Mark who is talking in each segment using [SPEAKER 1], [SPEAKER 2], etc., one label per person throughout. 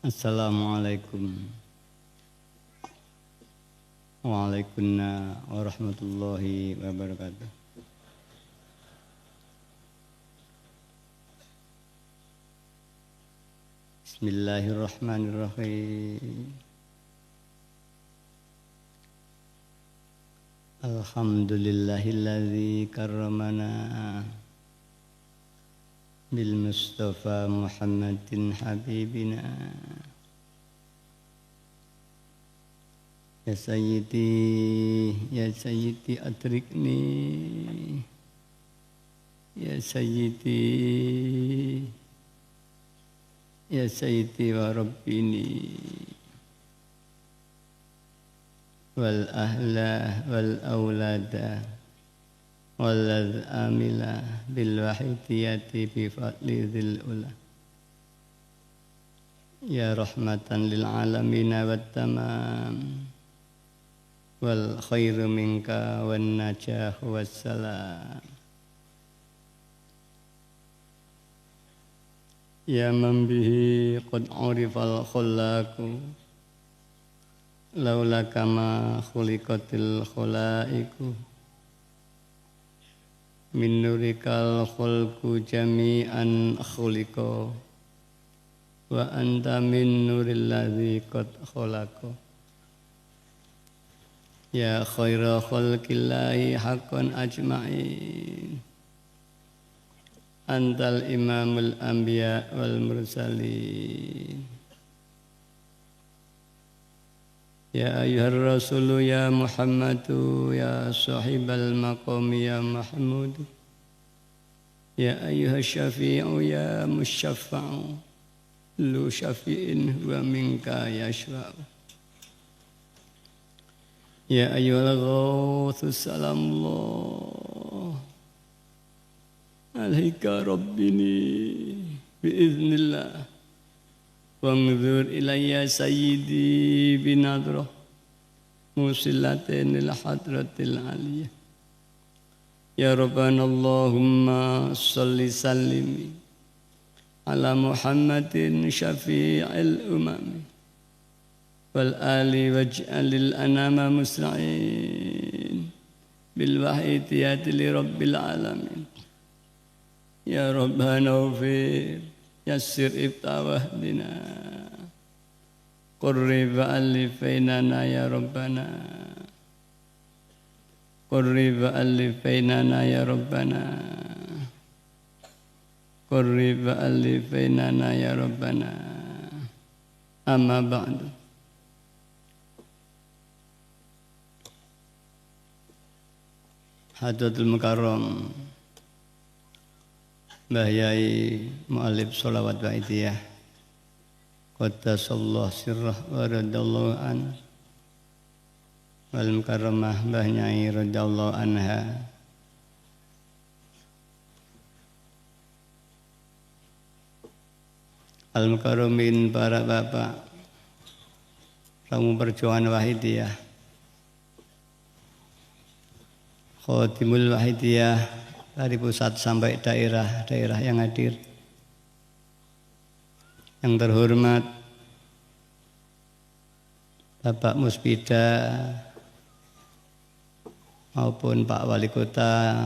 [SPEAKER 1] Assalamualaikum Waalaikumsalam warahmatullahi wabarakatuh. Bismillahirrahmanirrahim. Alhamdulillahilladzi karramana bil Mustafa Muhammadin habibina. Ya Sayyidi adrikni. Ya Sayyidi wa Rabbini. Wal ahla wal awlada wal amila bil wahidiyati bi fadli dzil ula. Ya rahmatan lil alamin wat tamam wal khairu minka wan najah wassalam. Ya man bihi qad urifal khallaqu laula kama khuliqatil khalaiqu min nurikal khulqu jami'an khuliqa wa anta min nuril ladzi qad khalaqa. Ya khaira khalqillahi haqqan ajma'in antal imamul anbiya wal mursalin. Ya ayyuhar rasulu ya Muhammadu ya sahibal maqami ya Mahmud. Ya ayyuhas syafi'u ya musyaffa'u lu syafi'in wa minka yashfa'u. Ya ayyuhal ghawthu salamullah alaika rabbini biiznillah. Wangzur ilayya sayyidi binadrah musilatin ila hadratil aliyah. Ya Rabbana Allahumma salli sallimi ala Muhammadin syafi'il umami wal ali waj'alil anama musra'in bil wahidiyati li rabbil alamin. Ya Rabbana ufir yassir ibtawah dina qurrib alifainana ya Rabbana qurrib alifainana ya Rabbana qurrib alifainana ya Rabbana. Amma ba'du. Hadratul Mukarram Mbah Yai Mu'alib Sholawat Wa'idiyah Qaddasallahu sirrah wa radallahu an wal mukarramah Mbah Nyai radallahu anha. Al mukarramin para bapak tamu perjuangan Wahidiyah, Khotimul Wahidiyah dari pusat sampai daerah-daerah yang hadir. Yang terhormat Bapak Muspida maupun Pak Wali Kota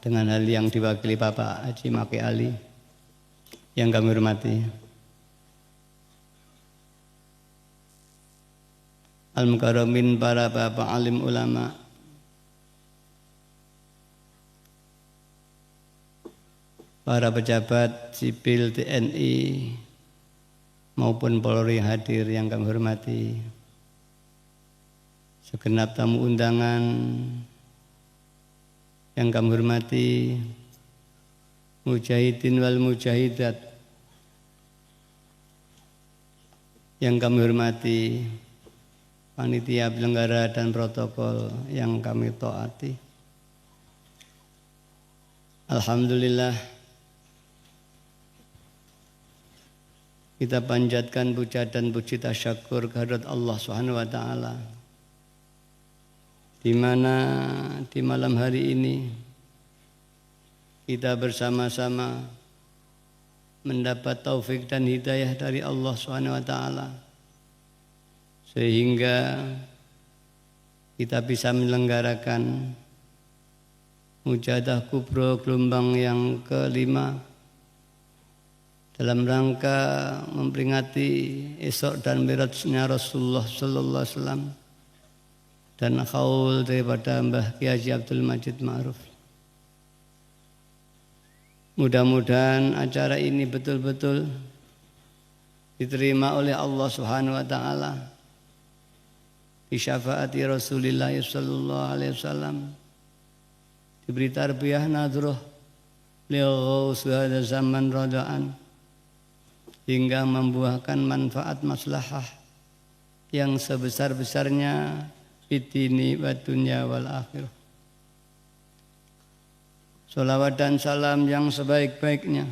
[SPEAKER 1] dengan hal yang diwakili Bapak Haji Maki Ali yang kami hormati. Al-Mukarramin para Bapak alim ulama, para pejabat sipil TNI maupun Polri hadir yang kami hormati, segenap tamu undangan yang kami hormati, mujahidin wal mujahidat yang kami hormati, panitia penyelenggara dan protokol yang kami taati. Alhamdulillah, kita panjatkan puja dan puji tasyakur kehadirat Allah Subhanahu wa taala. Di mana di malam hari ini kita bersama-sama mendapat taufik dan hidayah dari Allah SWT, sehingga kita bisa menyelenggarakan Mujahadah Kubro gelombang yang kelima dalam rangka memperingati Isra dan Mi'rajnya Rasulullah sallallahu alaihi wasallam dan haul daripada Mbah Kiai Haji Abdul Majid Ma'ruf. Mudah-mudahan acara ini betul-betul diterima oleh Allah Subhanahu wa taala bi syafaati Rasulillah sallallahu alaihi wasallam, diberi tarbiyah nadroh beliau suhada zaman radaan hingga membuahkan manfaat maslahah yang sebesar-besarnya fitini wa dunya wal akhirah. Salawat dan salam yang sebaik-baiknya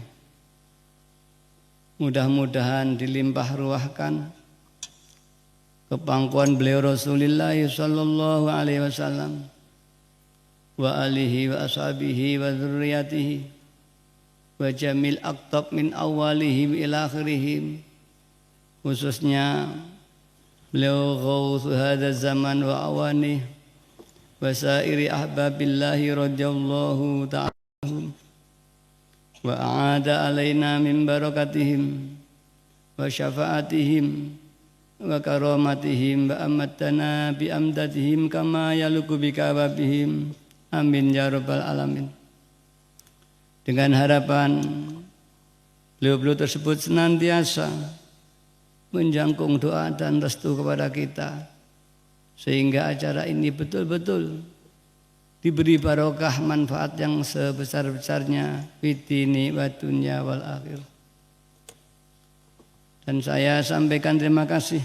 [SPEAKER 1] mudah-mudahan dilimpah ruahkan ke pangkuan beliau Rasulullah sallallahu alaihi wasallam wa alihi wa ashabihi wa dzurriyyatihi wa jamil aqtab min awalihim ila akhirihim, khususnya beliau ghauth hadza zaman wa awani wa sairi ahbabillahi radhiyallahu ta'ala wa a'ada alaina min barakatihim wa syafaatihim wa karamatihim wa amatana bi amdatihim kama yaluku bi kababihim. Amin ya rabbal alamin. Dengan harapan beliau-beliau tersebut senantiasa menjangkung doa dan restu kepada kita, sehingga acara ini betul-betul diberi barokah manfaat yang sebesar-besarnya fitini wa dunya wal akhir. Dan saya sampaikan terima kasih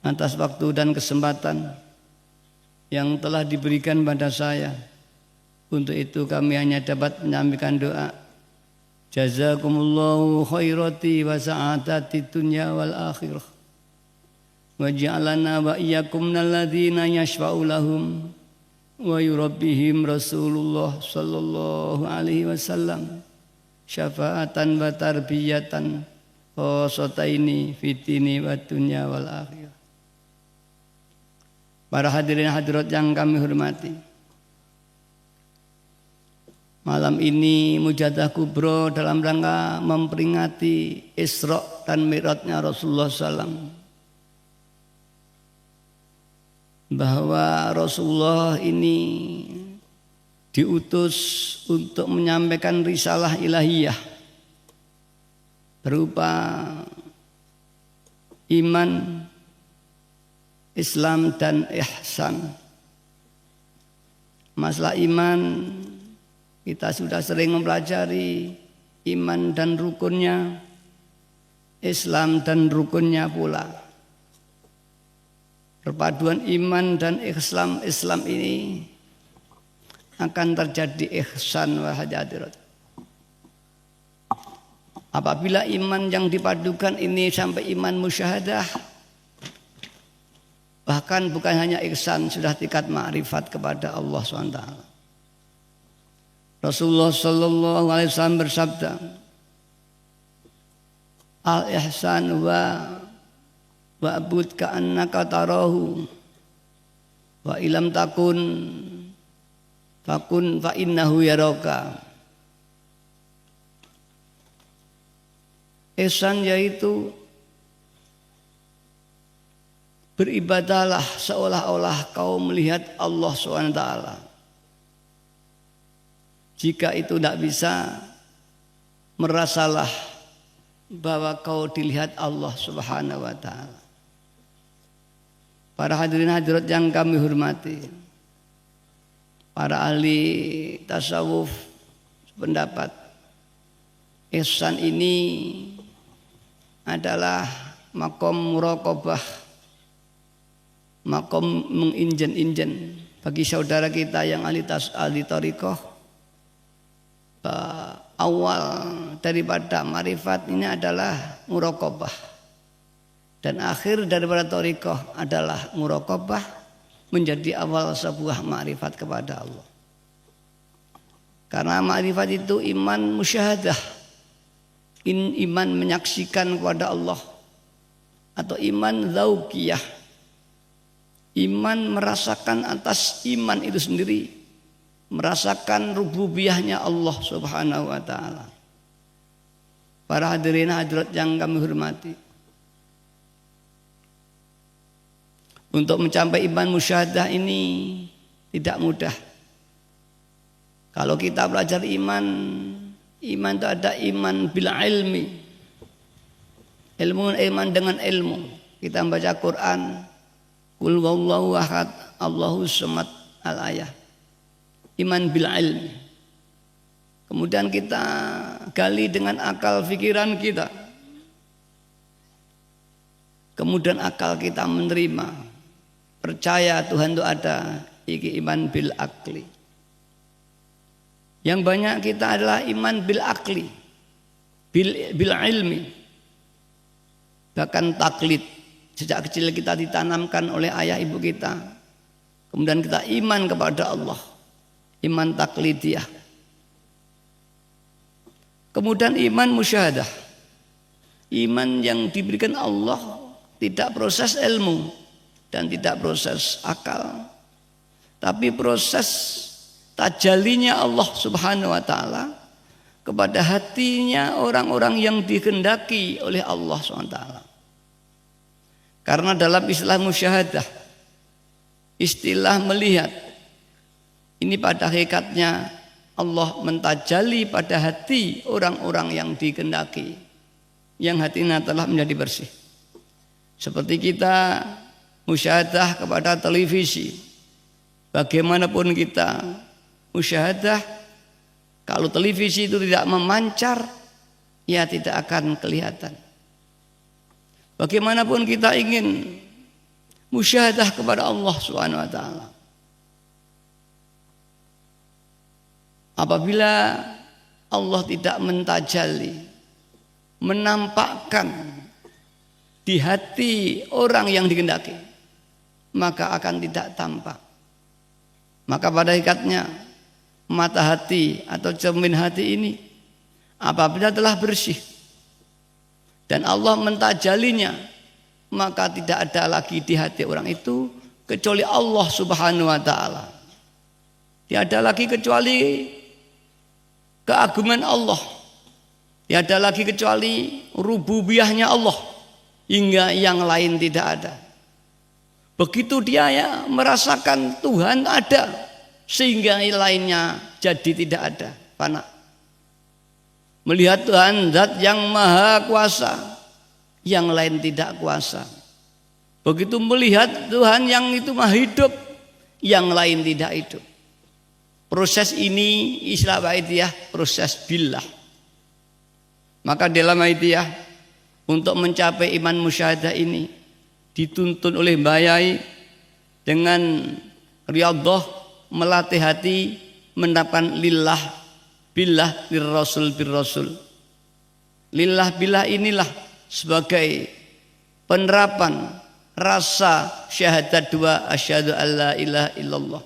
[SPEAKER 1] atas waktu dan kesempatan yang telah diberikan pada saya. Untuk itu kami hanya dapat menyampaikan doa. Jazakumullahu khairati wa sa'adati dunya wal akhirah. Wa ja'alana wa iyyakum minalladzina yashfa'u lahum wa yurabbihim Rasulullah sallallahu alaihi wasallam syafa'atan wa tarbiyatan khosataini fitini wa dunya wal akhirah. Para hadirin hadirat yang kami hormati, malam ini Mujahadah Kubro dalam rangka memperingati Isra dan Mi'rajnya Rasulullah SAW, bahwa Rasulullah ini diutus untuk menyampaikan risalah ilahiyah berupa iman, Islam dan ihsan. Masalah iman kita sudah sering mempelajari iman dan rukunnya, Islam dan rukunnya pula. Perpaduan iman dan Islam ini akan terjadi ihsan wa hadirat. Apabila iman yang dipadukan ini sampai iman musyahadah, bahkan bukan hanya ihsan, sudah tingkat ma'rifat kepada Allah SWT. Rasulullah sallallahu alaihi wasallam bersabda, al-ihsan wa'bud ka'annaka tarahu wa ilam takun fa innahu yaraka. Ihsan yaitu beribadahlah seolah-olah kau melihat Allah SWT. Jika itu tidak bisa, merasalah bahwa kau dilihat Allah Subhanahu wa taala. Para hadirin hadirat yang kami hormati, para ahli tasawuf pendapat ihsan ini adalah makom muraqabah, makom menginjen-injen bagi saudara kita yang ahli thariqah. Awal daripada marifat ini adalah muraqabah, dan akhir daripada thariqah adalah muraqabah, menjadi awal sebuah marifat kepada Allah. Karena ma'rifat itu iman musyahadah, iman menyaksikan kepada Allah, atau iman dzauqiyah, iman merasakan atas iman itu sendiri, merasakan rububiyahnya Allah Subhanahu wa taala. Para hadirin hadirat yang kami hormati, untuk mencapai iman musyahadah ini tidak mudah. Kalau kita belajar iman itu ada iman bil ilmi, iman dengan ilmu. Kita membaca Quran, qul huwallahu ahad, Allahus samad, al-ayah. Iman bil ilmi. Kemudian kita gali dengan akal pikiran kita. Kemudian akal kita menerima, percaya Tuhan itu ada, iki iman bil akli. Yang banyak kita adalah iman bil akli, bil ilmi. Bahkan taklid, sejak kecil kita ditanamkan oleh ayah ibu kita. Kemudian kita iman kepada Allah, iman taklidiyah. Kemudian iman musyahadah, iman yang diberikan Allah, tidak proses ilmu dan tidak proses akal, tapi proses tajalinya Allah Subhanahu wa taala kepada hatinya orang-orang yang dikehendaki oleh Allah Subhanahu wa taala. Karena dalam istilah musyahadah, istilah melihat, ini pada hakikatnya Allah mentajali pada hati orang-orang yang dikehendaki, yang hatinya telah menjadi bersih. Seperti kita musyahadah kepada televisi, bagaimanapun kita musyahadah, kalau televisi itu tidak memancar, ya tidak akan kelihatan. Bagaimanapun kita ingin musyahadah kepada Allah Subhanahu wa taala, apabila Allah tidak mentajalli, menampakkan di hati orang yang dikehendaki, maka akan tidak tampak. Maka pada hakikatnya mata hati atau cermin hati ini apabila telah bersih dan Allah mentajalinya, maka tidak ada lagi di hati orang itu kecuali Allah Subhanahu wa taala. Tiada lagi kecuali keagungan Allah, tiada lagi kecuali rububiyahnya Allah, hingga yang lain tidak ada. Begitu dia ya merasakan Tuhan ada, sehingga yang lainnya jadi tidak ada, fana. Melihat Tuhan zat yang maha kuasa, yang lain tidak kuasa. Begitu melihat Tuhan yang itu maha hidup, yang lain tidak hidup. Proses ini istilah Aidiyah, proses billah. Maka dalam Aidiyah, untuk mencapai iman musyahadah ini dituntun oleh Mbah Yai dengan riyadhah, melatih hati mendapatkan lillah billah lirrasul birrasul. Lillah billah inilah sebagai penerapan rasa syahadat dua, asyhadu alla ilaha illallah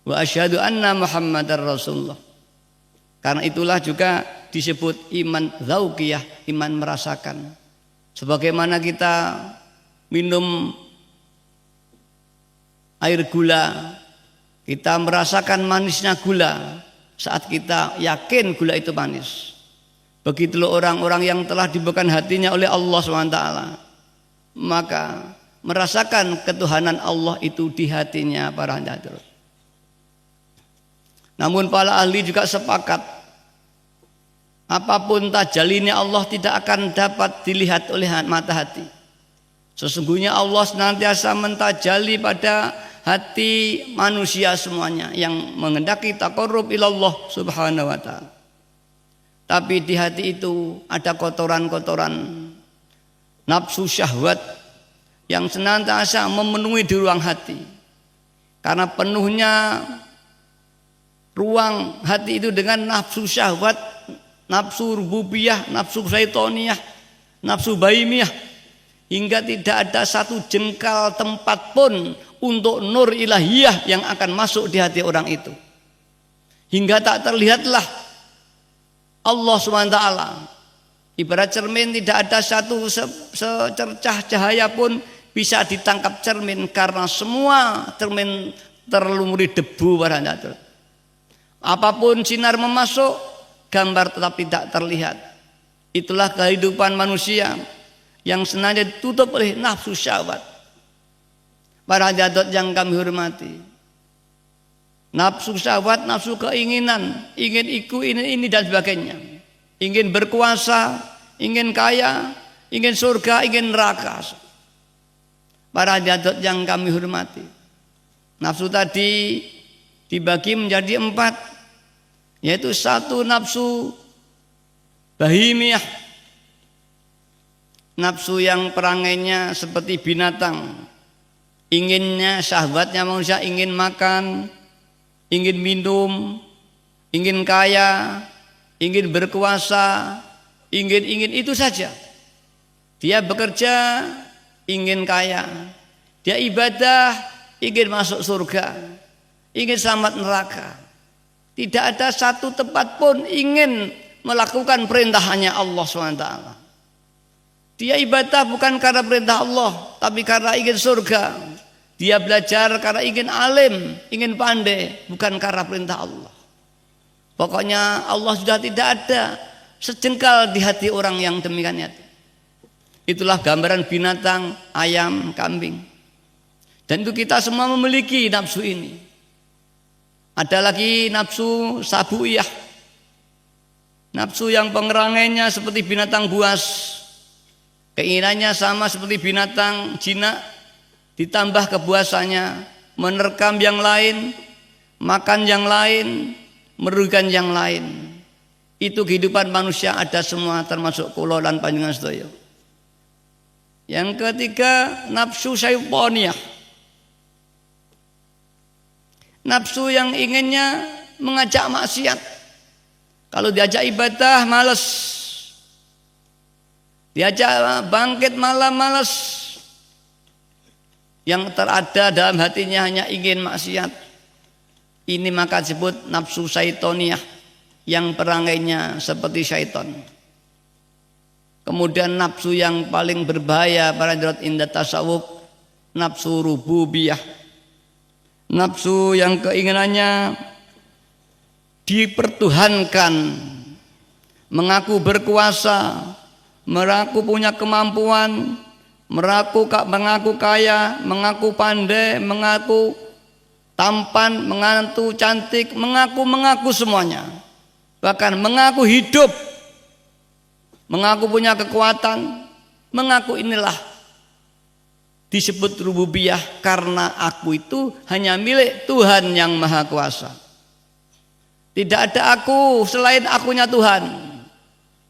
[SPEAKER 1] wa asyhadu anna muhammadar rasulullah. Karena itulah juga disebut iman dzauqiyah, iman merasakan. Sebagaimana kita minum air gula, kita merasakan manisnya gula saat kita yakin gula itu manis. Begitulah orang-orang yang telah diberikan hatinya oleh Allah SWT, maka merasakan ketuhanan Allah itu di hatinya para hadirin. Namun para ahli juga sepakat, apapun tajalinya Allah tidak akan dapat dilihat oleh mata hati. Sesungguhnya Allah senantiasa mentajali pada hati manusia semuanya yang menghendaki taqarrub ilallah subhanahu wa ta'ala. Tapi di hati itu ada kotoran-kotoran nafsu syahwat yang senantiasa memenuhi di ruang hati. Karena penuhnya ruang hati itu dengan nafsu syahwat, nafsu rububiyah, nafsu syaitoniyah, nafsu baimiyah, hingga tidak ada satu jengkal tempat pun untuk nur ilahiyah yang akan masuk di hati orang itu. hingga tak terlihatlah Allah SWT. Ibarat cermin, tidak ada satu secercah cahaya pun bisa ditangkap cermin, karena semua cermin terlumuri debu barangkali. Apapun sinar memasuk, gambar tetap tidak terlihat. Itulah kehidupan manusia yang sengaja ditutup oleh nafsu syahwat. Para hadirat yang kami hormati, nafsu syahwat, nafsu keinginan, ingin ini dan sebagainya, ingin berkuasa, ingin kaya, ingin surga, ingin neraka. Para hadirat yang kami hormati, nafsu tadi dibagi menjadi 4, yaitu 1 nafsu bahimiyah, nafsu yang perangainya seperti binatang, inginnya, syahwatnya manusia ingin makan, ingin minum, ingin kaya, ingin berkuasa, ingin itu saja. Dia bekerja ingin kaya, dia ibadah ingin masuk surga, ingin selamat neraka. Tidak ada satu tempat pun ingin melakukan perintahnya Allah SWT. Dia ibadah bukan karena perintah Allah, tapi karena ingin surga. Dia belajar karena ingin alim, ingin pandai, bukan karena perintah Allah. Pokoknya Allah sudah tidak ada sejengkal di hati orang yang demikian itu. Itulah gambaran binatang, ayam, kambing. Dan itu kita semua memiliki nafsu ini. Ada lagi nafsu sabuiyah, nafsu yang pengerangainya seperti binatang buas, keinginannya sama seperti binatang jinak, ditambah kebuasannya, menerkam yang lain, makan yang lain, merugikan yang lain. Itu kehidupan manusia ada semua, termasuk kula lan panjenengan sedaya. Yang ketiga, nafsu syaitaniyah, nafsu yang inginnya mengajak maksiat. Kalau diajak ibadah malas, diajak bangkit malam malas. Yang terada dalam hatinya hanya ingin maksiat. Ini maka disebut nafsu syaitoniyah, yang perangainya seperti syaiton. Kemudian nafsu yang paling berbahaya para hadirat indah tasawuf, nafsu rububiyah, nafsu yang keinginannya dipertuhankan, mengaku berkuasa, mengaku punya kemampuan, mengaku kaya, mengaku pandai, mengaku tampan, mengaku cantik, mengaku semuanya. Bahkan mengaku hidup, mengaku punya kekuatan, mengaku inilah disebut rububiyah, karena aku itu hanya milik Tuhan yang Maha Kuasa. Tidak ada aku selain akunya Tuhan.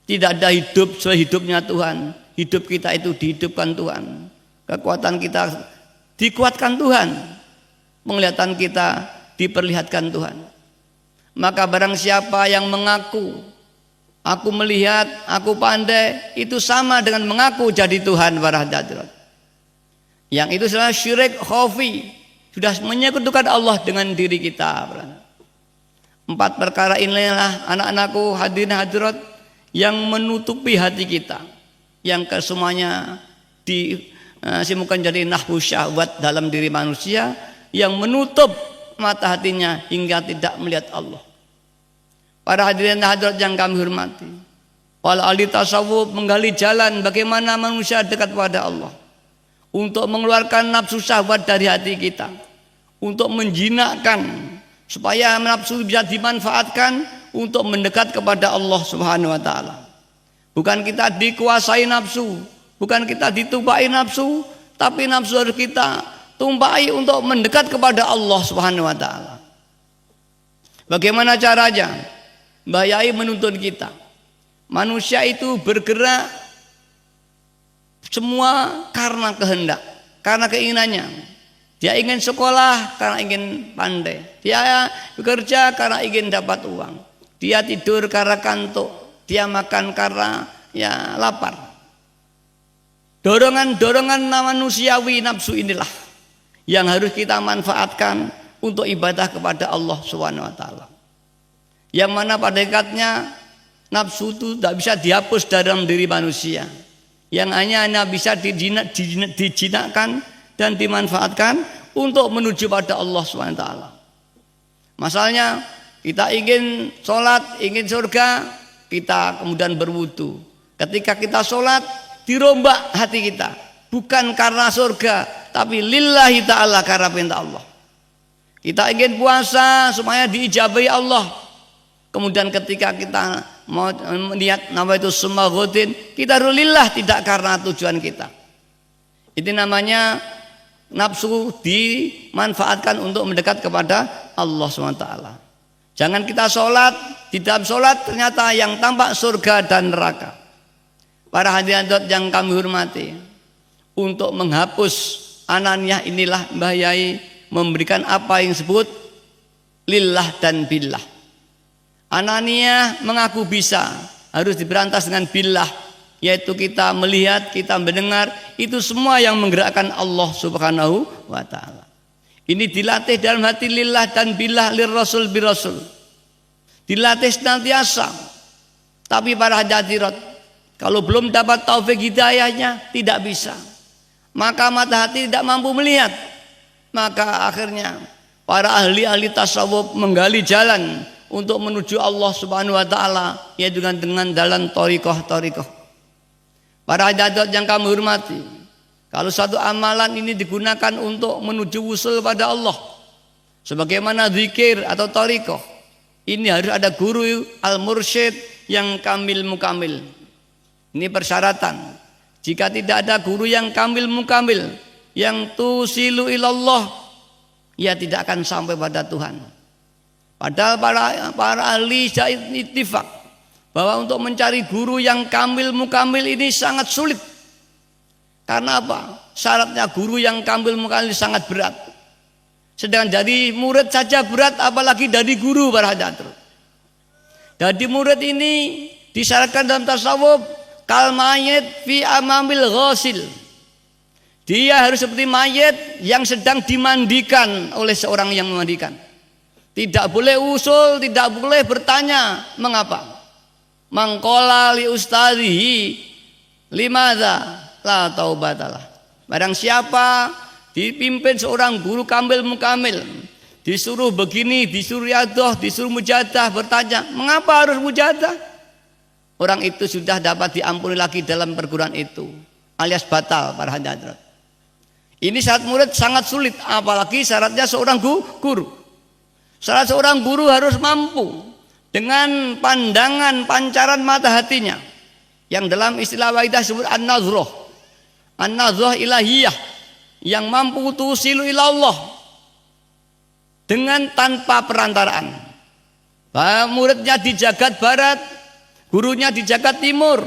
[SPEAKER 1] Tidak ada hidup selain hidupnya Tuhan. Hidup kita itu dihidupkan Tuhan. Kekuatan kita dikuatkan Tuhan. Penglihatan kita diperlihatkan Tuhan. Maka barang siapa yang mengaku, aku melihat, aku pandai, itu sama dengan mengaku jadi Tuhan para hadirat. Yang itu adalah syirik khafi, sudah menyekutukan Allah dengan diri kita. 4 perkara inilah anak-anakku hadirin hadirat yang menutupi hati kita, yang kesemuanya disimukan jadi nafsu syahwat dalam diri manusia, yang menutup mata hatinya hingga tidak melihat Allah. Para hadirin hadirat yang kami hormati, para ahli tasawuf menggali jalan bagaimana manusia dekat pada Allah, untuk mengeluarkan nafsu syahwat dari hati kita, untuk menjinakkan supaya nafsu bisa dimanfaatkan untuk mendekat kepada Allah Subhanahu wa taala. Bukan kita dikuasai nafsu, bukan kita ditumpai nafsu, tapi nafsu harus kita tumpai untuk mendekat kepada Allah Subhanahu wa taala. Bagaimana caranya? Mbah Yai menuntun kita. Manusia itu bergerak semua karena kehendak, karena keinginannya. Dia ingin sekolah karena ingin pandai. Dia bekerja karena ingin dapat uang. Dia tidur karena kantuk. Dia makan karena lapar. Dorongan-dorongan manusiawi nafsu inilah yang harus kita manfaatkan untuk ibadah kepada Allah Subhanahu wa taala. yang mana pada hakikatnya nafsu itu tidak bisa dihapus dalam diri manusia, yang hanya bisa dijinakkan dan dimanfaatkan untuk menuju pada Allah SWT. Masalahnya kita ingin sholat, ingin surga, kita kemudian berwudu. Ketika kita sholat, dirombak hati kita, bukan karena surga, tapi lillahi ta'ala, karena perintah Allah. Kita ingin puasa supaya diijabahi Allah. Kemudian ketika kita mau niat nawaitu summa ghadin, kita lillah, tidak karena tujuan kita. Itu namanya nafsu dimanfaatkan untuk mendekat kepada Allah SWT. Jangan kita sholat, di dalam sholat ternyata yang tampak surga dan neraka. Para hadirin yang kami hormati, untuk menghapus ananiyah inilah Mbah Yai memberikan apa yang disebut lillah dan billah. Ananiyah mengaku bisa, harus diberantas dengan billah, yaitu kita melihat, kita mendengar, itu semua yang menggerakkan Allah Subhanahu wa ta'ala. Ini dilatih dalam hati lillah dan billah, lirrasul birasul, dilatih senantiasa. Tapi para hadirat, kalau belum dapat taufik hidayahnya, tidak bisa, maka mata hati tidak mampu melihat. Maka akhirnya para ahli-ahli tasawuf menggali jalan untuk menuju Allah Subhanahu wa ta'ala, yaitu dengan jalan thariqah. Para hadirat yang kami hormati, kalau satu amalan ini digunakan untuk menuju wusul pada Allah, sebagaimana zikir atau thariqah, ini harus ada guru al-mursyid yang kamil mukamil. Ini persyaratan. Jika tidak ada guru yang kamil mukamil, yang tusilu ilallah, ia tidak akan sampai pada Tuhan. Padahal para ahli ittifaq bahwa untuk mencari guru yang kamil mukamil ini sangat sulit. Karena apa? Syaratnya guru yang kamil mukamil sangat berat. Sedangkan dari murid saja berat, apalagi dari guru para hadirat. Dari murid ini disyaratkan dalam tasawuf kal mayit fi amamil ghasil. Dia harus seperti mayit yang sedang dimandikan oleh seorang yang memandikan. Tidak boleh usul, tidak boleh bertanya mengapa. Mangkola li ustadzihi limadza la taubatalah. Barang siapa dipimpin seorang guru kamil mukamil, disuruh begini, disuruh riyadah, disuruh mujadah, bertanya mengapa harus mujadah? Orang itu sudah dapat diampuni lagi dalam perguruan itu, alias batal para hadirat. Ini syarat murid sangat sulit, apalagi syaratnya seorang guru. Syarat seorang guru harus mampu dengan pandangan pancaran mata hatinya, yang dalam istilah waidah disebut an-nazrah ilahiyah, yang mampu tusilu ilallah dengan tanpa perantaraan. Bahwa muridnya di jagat barat, gurunya di jagat timur,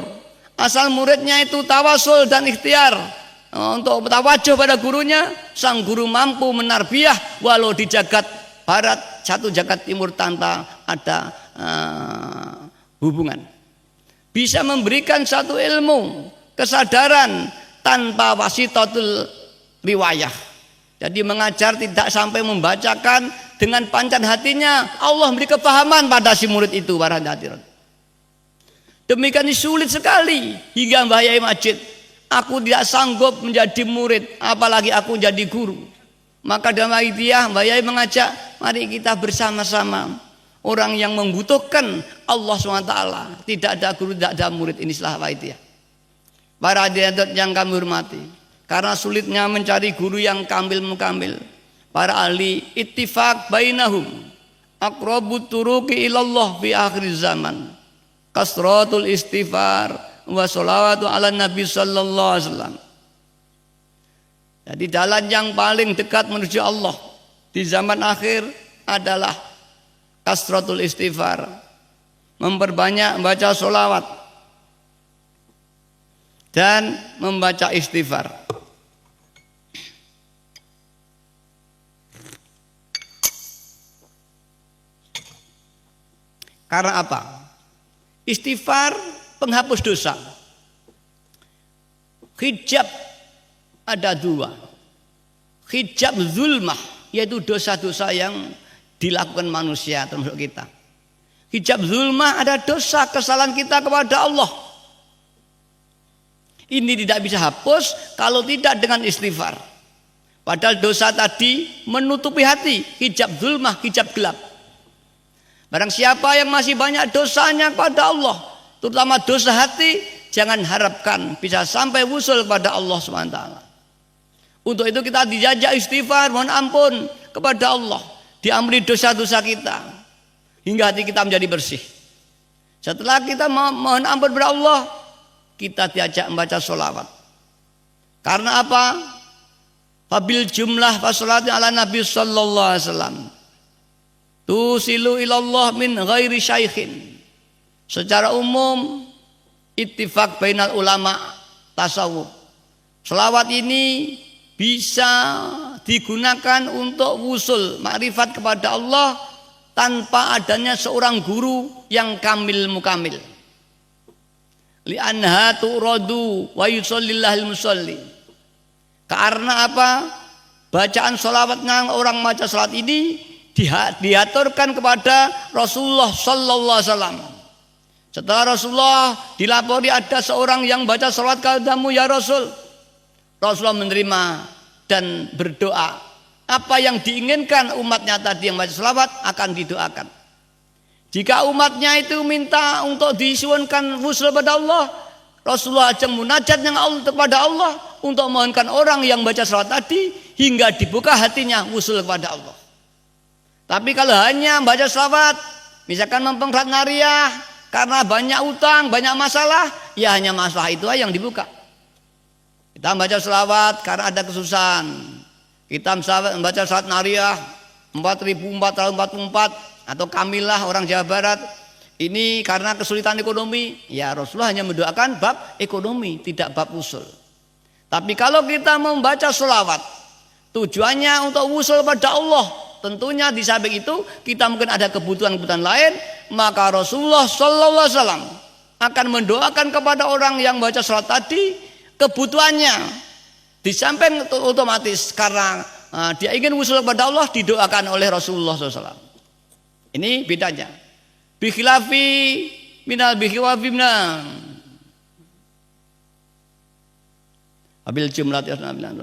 [SPEAKER 1] asal muridnya itu tawasul dan ikhtiar untuk tawajuh pada gurunya, sang guru mampu menarbiyah walau di jagat barat, satu jagat timur tanpa ada hubungan. Bisa memberikan satu ilmu, kesadaran tanpa wasitatul riwayah. Jadi mengajar tidak sampai membacakan, dengan pancan hatinya Allah memberi kepahaman pada si murid itu para hadirat. Demikian sulit sekali hingga Mbah Yai Majid, aku tidak sanggup menjadi murid, apalagi aku jadi guru. Maka dalam Aidiyah Mbah Yai mengajak, mari kita bersama-sama, orang yang membutuhkan Allah SWT, tidak ada guru, tidak ada murid. Ini istilah Aidiyah. Para hadirat yang kami hormati, karena sulitnya mencari guru yang kamil mukamil, para ahli ittifaq bainahum aqrabut turuqi ilallah fi akhir zaman kasratul istighfar wa sholawatu ala nabi sallallahu alaihi wasallam. Jadi jalan yang paling dekat menuju Allah di zaman akhir adalah kasratul istighfar, memperbanyak membaca sholawat dan membaca istighfar. Karena apa? Istighfar penghapus dosa. Hijab ada dua. Hijab zulmah, yaitu dosa-dosa yang dilakukan manusia termasuk kita. Hijab zulmah ada dosa kesalahan kita kepada Allah. Ini tidak bisa hapus kalau tidak dengan istighfar. Padahal dosa tadi menutupi hati, hijab zulmah, hijab gelap. Barang siapa yang masih banyak dosanya kepada Allah, terutama dosa hati, jangan harapkan bisa sampai wusul kepada Allah SWT. Untuk itu kita dijajak istighfar, mohon ampun kepada Allah, diampuni dosa-dosa kita hingga hati kita menjadi bersih. Setelah kita mohon ampun kepada Allah, kita diajak membaca sholawat. Karena apa? Fabil jumlah fasolati ala Nabi sallallahu alaihi wasallam tusilu ilallah min ghairi syaikhin. Secara umum ittifaq bainal ulama tasawuf, sholawat ini bisa digunakan untuk wusul makrifat kepada Allah tanpa adanya seorang guru yang kamil mukamil. Li'anha tu'radu wa yusallillahil musalli. Karena apa? Bacaan sholawatnya orang baca salat ini diaturkan kepada Rasulullah sallallahu alaihi wasallam. Setelah Rasulullah dilapori ada seorang yang baca sholawat kepadamu ya Rasul, Rasulullah menerima dan berdoa. Apa yang diinginkan umatnya tadi yang baca sholawat akan didoakan. Jika umatnya itu minta untuk disuwunkan wusul kepada Allah, Rasulullah ajeng munajat yang Allah kepada Allah untuk mohonkan orang yang baca sholawat tadi hingga dibuka hatinya wusul kepada Allah. Tapi kalau hanya baca sholawat, misalkan mempengkrat nariyah karena banyak utang, banyak masalah, ya hanya masalah itu aja yang dibuka. Kita baca sholawat karena ada kesusahan. Kita membaca sholawat nariyah 4444 atau kamilah orang Jawa Barat ini karena kesulitan ekonomi, ya Rasulullah hanya mendoakan bab ekonomi, tidak bab usul. Tapi kalau kita membaca sholawat tujuannya untuk usul pada Allah, tentunya di samping itu kita mungkin ada kebutuhan-kebutuhan lain, maka Rasulullah sallallahu alaihi wasallam akan mendoakan kepada orang yang baca sholawat tadi kebutuhannya. Di samping otomatis karena dia ingin usul kepada Allah didoakan oleh Rasulullah SAW. Ini bedanya. Bikhilafi minal bikhilafi minal. Abil jumlah tiasna bilang.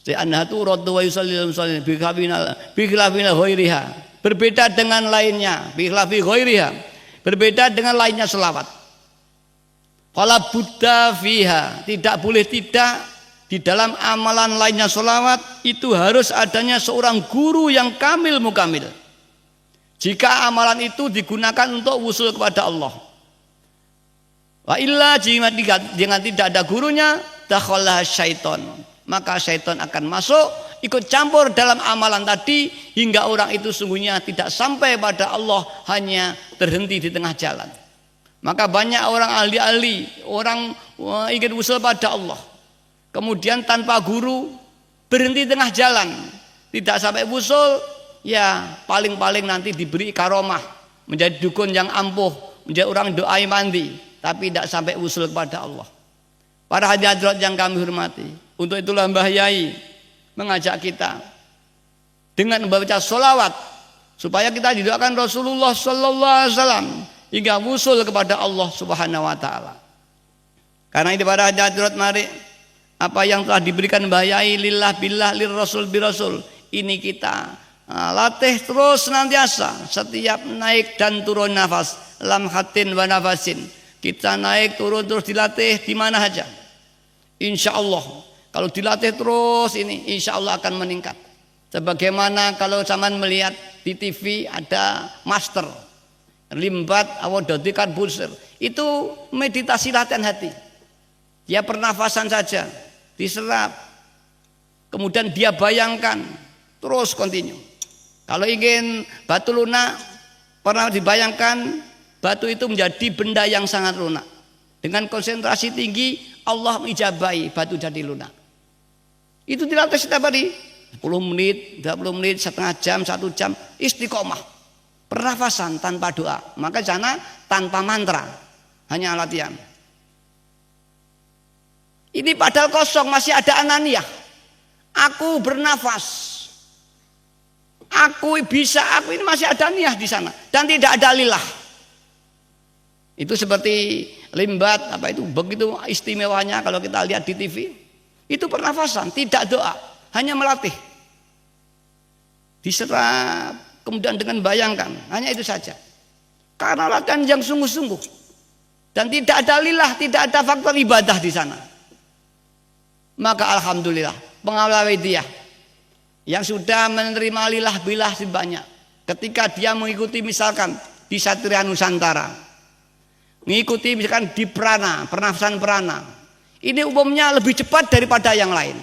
[SPEAKER 1] Anhatu raddu wa yusallilu musallin bikhilafi minal ghairiha. Berbeda dengan lainnya. Bikhilafi ghairiha. Berbeda dengan lainnya selawat. Fala buddha fiha. Tidak boleh tidak di dalam amalan lainnya sholawat itu harus adanya seorang guru yang kamil mukamil. Jika amalan itu digunakan untuk wusul kepada Allah. Wa illa jika tidak ada gurunya, dakhalah syaiton. Maka syaiton akan masuk ikut campur dalam amalan tadi hingga orang itu sungguhnya tidak sampai pada Allah, hanya terhenti di tengah jalan. Maka banyak orang ahli-ahli, orang ingin wusul pada Allah. Kemudian tanpa guru berhenti tengah jalan, tidak sampai wusul, ya paling-paling nanti diberi karomah menjadi dukun yang ampuh, menjadi orang doai mandi, tapi tidak sampai wusul kepada Allah. Para hadirat yang kami hormati, untuk itulah Mbah Yai mengajak kita dengan membaca sholawat supaya kita didoakan Rasulullah sallallahu alaihi wasallam hingga wusul kepada Allah Subhanahu wa taala. Karena ini para hadirat mari apa yang telah diberikan Mbah Yai lillah billah lir rasul bi rasul ini kita latih terus senantiasa setiap naik dan turun nafas, lamhatin wa nafasin. Kita naik turun terus dilatih di mana saja. Insya Allah kalau dilatih terus ini insya Allah akan meningkat. Sebagaimana kalau zaman melihat di TV ada master limbat awadodikan busir, itu meditasi latihan hati. Dia pernafasan saja diserap, kemudian dia bayangkan terus kontinu. Kalau ingin batu lunak, pernah dibayangkan batu itu menjadi benda yang sangat lunak. Dengan konsentrasi tinggi Allah mengijabahi batu jadi lunak. Itu dilatih setiap hari 10 menit, 20 menit, setengah jam, 1 jam, istiqomah. Pernafasan tanpa doa. Maka sana tanpa mantra, hanya latihan. Ini padahal kosong, masih ada ananiyah. Aku bernafas, aku bisa, aku ini masih ada niat di sana dan tidak ada lillah. Itu seperti limbat apa itu, begitu istimewanya kalau kita lihat di TV. Itu pernafasan, tidak doa, hanya melatih. Diserap, kemudian dengan bayangkan, hanya itu saja. Karena latihan yang sungguh-sungguh dan tidak ada lillah, tidak ada faktor ibadah di sana. Maka alhamdulillah pengawal Widiyah yang sudah menerima lillah bilah banyak. Ketika dia mengikuti misalkan di Satria Nusantara, mengikuti misalkan di prana, pernafasan prana, ini umumnya lebih cepat daripada yang lain.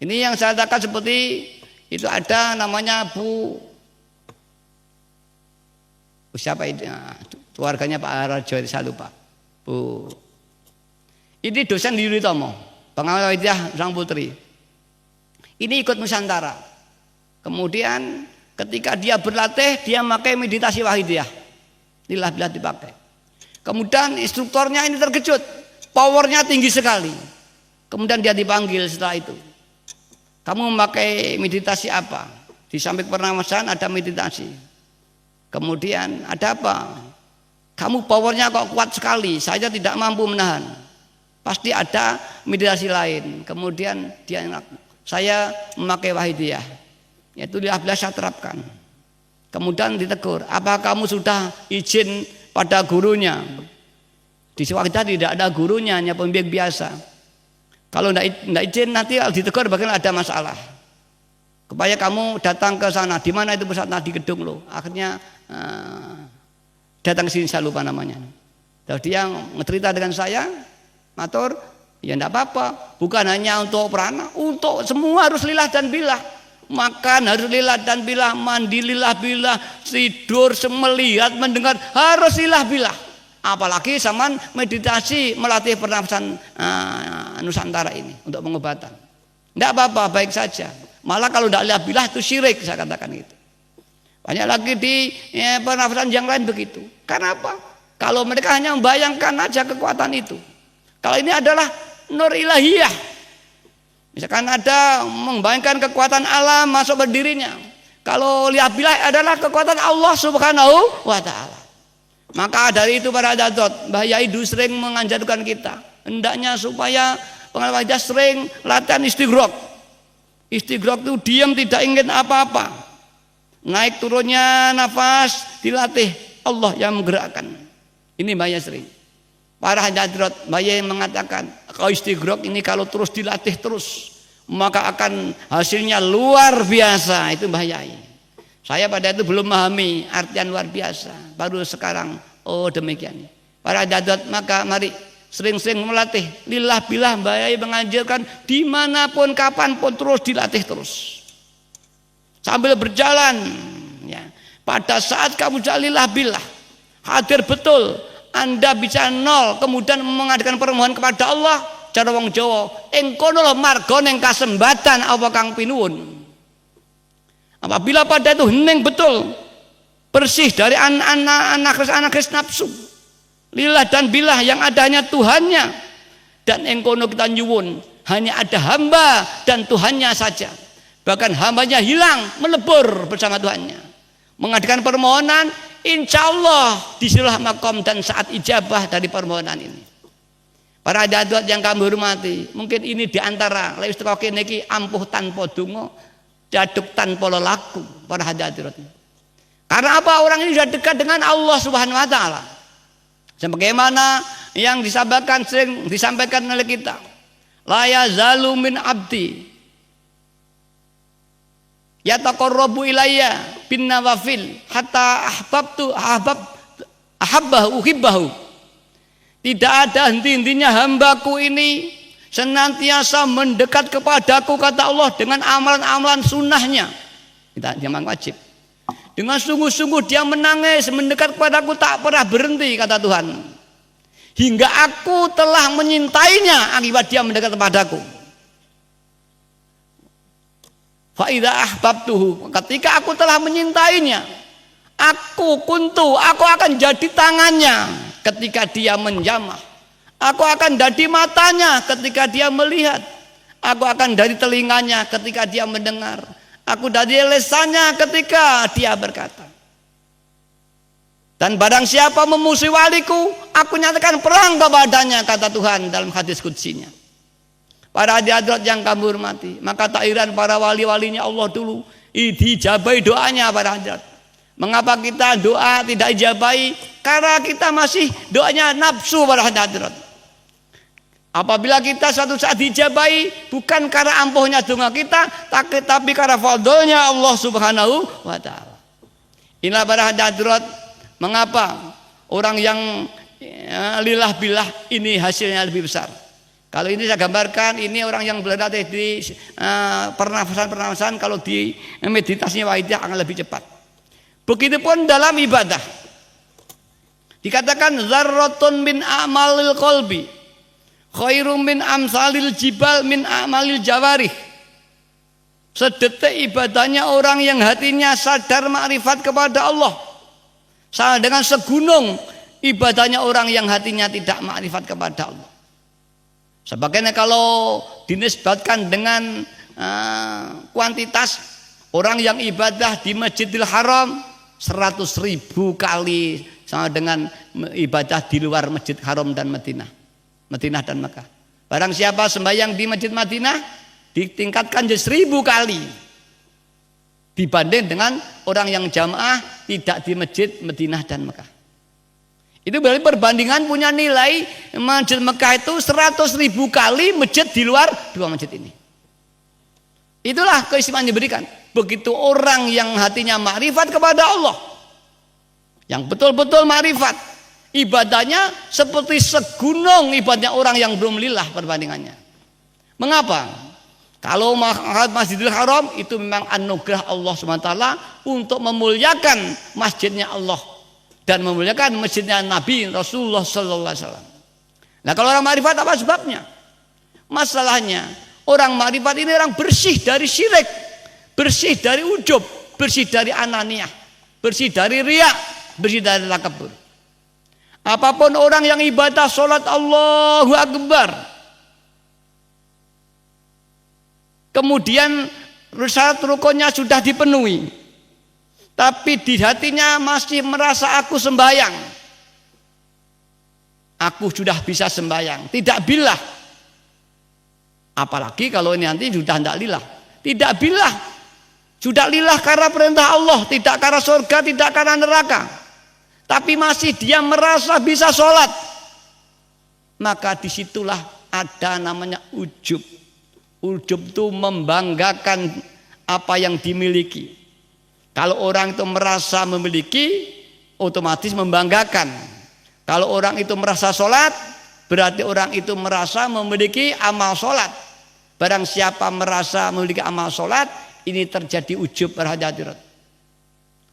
[SPEAKER 1] Ini yang saya katakan seperti itu, ada namanya Bu siapa itu, keluarganya Pak Rajo, saya lupa. Bu ini dosen di Yuditomo, pengawal Widiyah Sang Putri. Ini ikut Nusantara. Kemudian ketika dia berlatih, dia memakai meditasi wahidiyah. Lillah bilah dipakai. Kemudian instrukturnya ini terkejut, powernya tinggi sekali. Kemudian dia dipanggil setelah itu. Kamu memakai meditasi apa? Di samping pernafasan ada meditasi. Kemudian ada apa? Kamu powernya kok kuat sekali, saya tidak mampu menahan. Pasti ada meditasi lain. Kemudian dia, saya memakai wahidiyah, yaitu lillah bilah saya terapkan. Kemudian ditegur, apa kamu sudah izin pada gurunya? Di Wahidiyah tidak ada gurunya, hanya pembimbing biasa. Kalau tidak izin nanti ditegur bagaimana ada masalah. Supaya kamu datang ke sana, di mana itu pusat di gedung lo. Akhirnya datang ke sini, saya lupa namanya. Terus dia cerita dengan saya, matur, ya tidak apa-apa. Bukan hanya untuk prana, untuk semua harus lillah dan bilah. Makan harus lillah dan bilah, mandi lillah bilah, tidur, melihat, mendengar harus lillah bilah. Apalagi zaman meditasi melatih pernafasan Nusantara ini untuk pengobatan. Tidak apa-apa, baik saja. Malah kalau tidak lillah bilah itu syirik, saya katakan itu. Banyak lagi di pernafasan yang lain begitu. Karena apa? Kalau mereka hanya membayangkan aja kekuatan itu. Kalau ini adalah nur ilahiyah. Misalkan ada membayangkan kekuatan alam masuk berdirinya. Kalau lillah bilah adalah kekuatan Allah Subhanahu wa ta'ala. Maka dari itu para hadirat, Mbah Yai dulu sering mengajarkan kita, hendaknya supaya pengawal Widiyah sering latihan istighraq. Istighraq itu diam, tidak ingin apa-apa. Naik turunnya nafas dilatih, Allah yang menggerakkan. Ini Mbah Yai sering. Para hadirat, Mbah Yai mengatakan, kalau istighraq ini kalau terus dilatih terus, maka akan hasilnya luar biasa. Itu Mbah Yai. Saya pada itu belum memahami artian luar biasa. Baru sekarang, oh demikian. Para hadirat, maka mari sering-sering melatih. Lillah bilah Mbah Yai mengajarkan dimanapun kapanpun terus dilatih terus. Sambil berjalan, ya. Pada saat kamu lillah bilah, hadir betul. Anda bisa nol, kemudian mengadakan permohonan kepada Allah. Cara wong Jawa, engkono lho marga ning kasembatan apa kang pinuwun. Apabila pada itu hening betul, bersih dari anak nafsu, lillah dan bilah yang adanya Tuhannya, dan engkono kita nyuwun hanya ada hamba dan Tuhannya saja. Bahkan hambanya hilang, melebur bersama Tuhannya. Mengadakan permohonan, insya Allah disilah makom dan saat ijabah dari permohonan ini. Para hadirat yang kami hormati, mungkin ini diantara lewis tekokin niki ampuh tanpa dungo, jaduk tanpa lelaku. Para hadirat, karena apa? Orang ini sudah dekat dengan Allah Subhanahu wa ta'ala. Sebagaimana yang disampaikan sering disampaikan oleh kita, la yazalu min abdi yataqarrabu ilayya bin nawafil hatta ahabbahu uhibbahu. Tidak ada henti-hentinya hambaku ini senantiasa mendekat kepadaku, kata Allah, dengan amalan-amalan sunnahnya. Kita memang wajib. Dengan sungguh-sungguh dia menangis, mendekat kepadaku, tak pernah berhenti, kata Tuhan. Hingga aku telah menyintainya akibat dia mendekat kepadaku. Fa idza ahbabtuhu, ketika aku telah menyintainya, aku akan jadi tangannya ketika dia menjamah. Aku akan jadi matanya ketika dia melihat. Aku akan dari telinganya ketika dia mendengar. Aku dari lesannya ketika dia berkata. Dan barang siapa memusuhi waliku, aku nyatakan perang kepadanya, kata Tuhan dalam hadis qudsinya. Para hadirat yang kami hormati, maka tak heran para wali-walinya Allah dulu dijabai doanya para hadirat. Mengapa kita doa tidak dijabai? Karena kita masih doanya nafsu para hadirat. Apabila kita suatu saat dijabai, bukan karena ampuhnya doa kita, tapi karena fadlnya Allah Subhanahu wa taala. Inilah para hadirat, mengapa orang yang lillah billah ini hasilnya lebih besar. Kalau ini saya gambarkan, ini orang yang berada di pernafasan, kalau di meditasinya waidah akan lebih cepat. Begitupun dalam ibadah. Dikatakan zarratun min a'malil qalbi khairum min amsalil jibal min a'malil jawarih. Sedetik ibadahnya orang yang hatinya sadar makrifat kepada Allah, sama dengan segunung ibadahnya orang yang hatinya tidak makrifat kepada Allah. Sebagainya kalau dinisbatkan dengan kuantitas, orang yang ibadah di Masjidil Haram 100.000 kali sama dengan ibadah di luar Masjid Haram dan Madinah dan Mekah. Barang siapa sembahyang di Masjid Madinah ditingkatkan jadi 1000 kali dibanding dengan orang yang jamaah tidak di Masjid Madinah dan Mekah. Itu berarti perbandingan punya nilai Masjid Mekah itu 100.000 kali masjid di luar dua masjid ini. Itulah keistimewaan yang diberikan. Begitu orang yang hatinya makrifat kepada Allah, yang betul-betul makrifat, ibadahnya seperti segunung ibadahnya orang yang belum lillah perbandingannya. Mengapa? Kalau Masjidil Haram itu memang anugerah Allah SWT untuk memuliakan masjidnya Allah dan memuliakan masjidnya Nabi Rasulullah SAW. Nah, kalau orang makrifat apa sebabnya? Masalahnya orang makrifat ini orang bersih dari syirik, bersih dari ujub, bersih dari ananiyah, bersih dari riya, bersih dari takabur. Apapun orang yang ibadah sholat Allahu Akbar, kemudian syarat rukunnya sudah dipenuhi, tapi di hatinya masih merasa aku sembahyang, aku sudah bisa sembahyang, tidak billah. Apalagi kalau ini nanti sudah tidak lillah, tidak billah, sudah lillah karena perintah Allah, tidak karena surga, tidak karena neraka, tapi masih dia merasa bisa sholat, maka disitulah ada namanya ujub. Ujub itu membanggakan apa yang dimiliki. Kalau orang itu merasa memiliki, otomatis membanggakan. Kalau orang itu merasa sholat, berarti orang itu merasa memiliki amal sholat. Barang siapa merasa memiliki amal sholat, ini terjadi ujub berhadirat.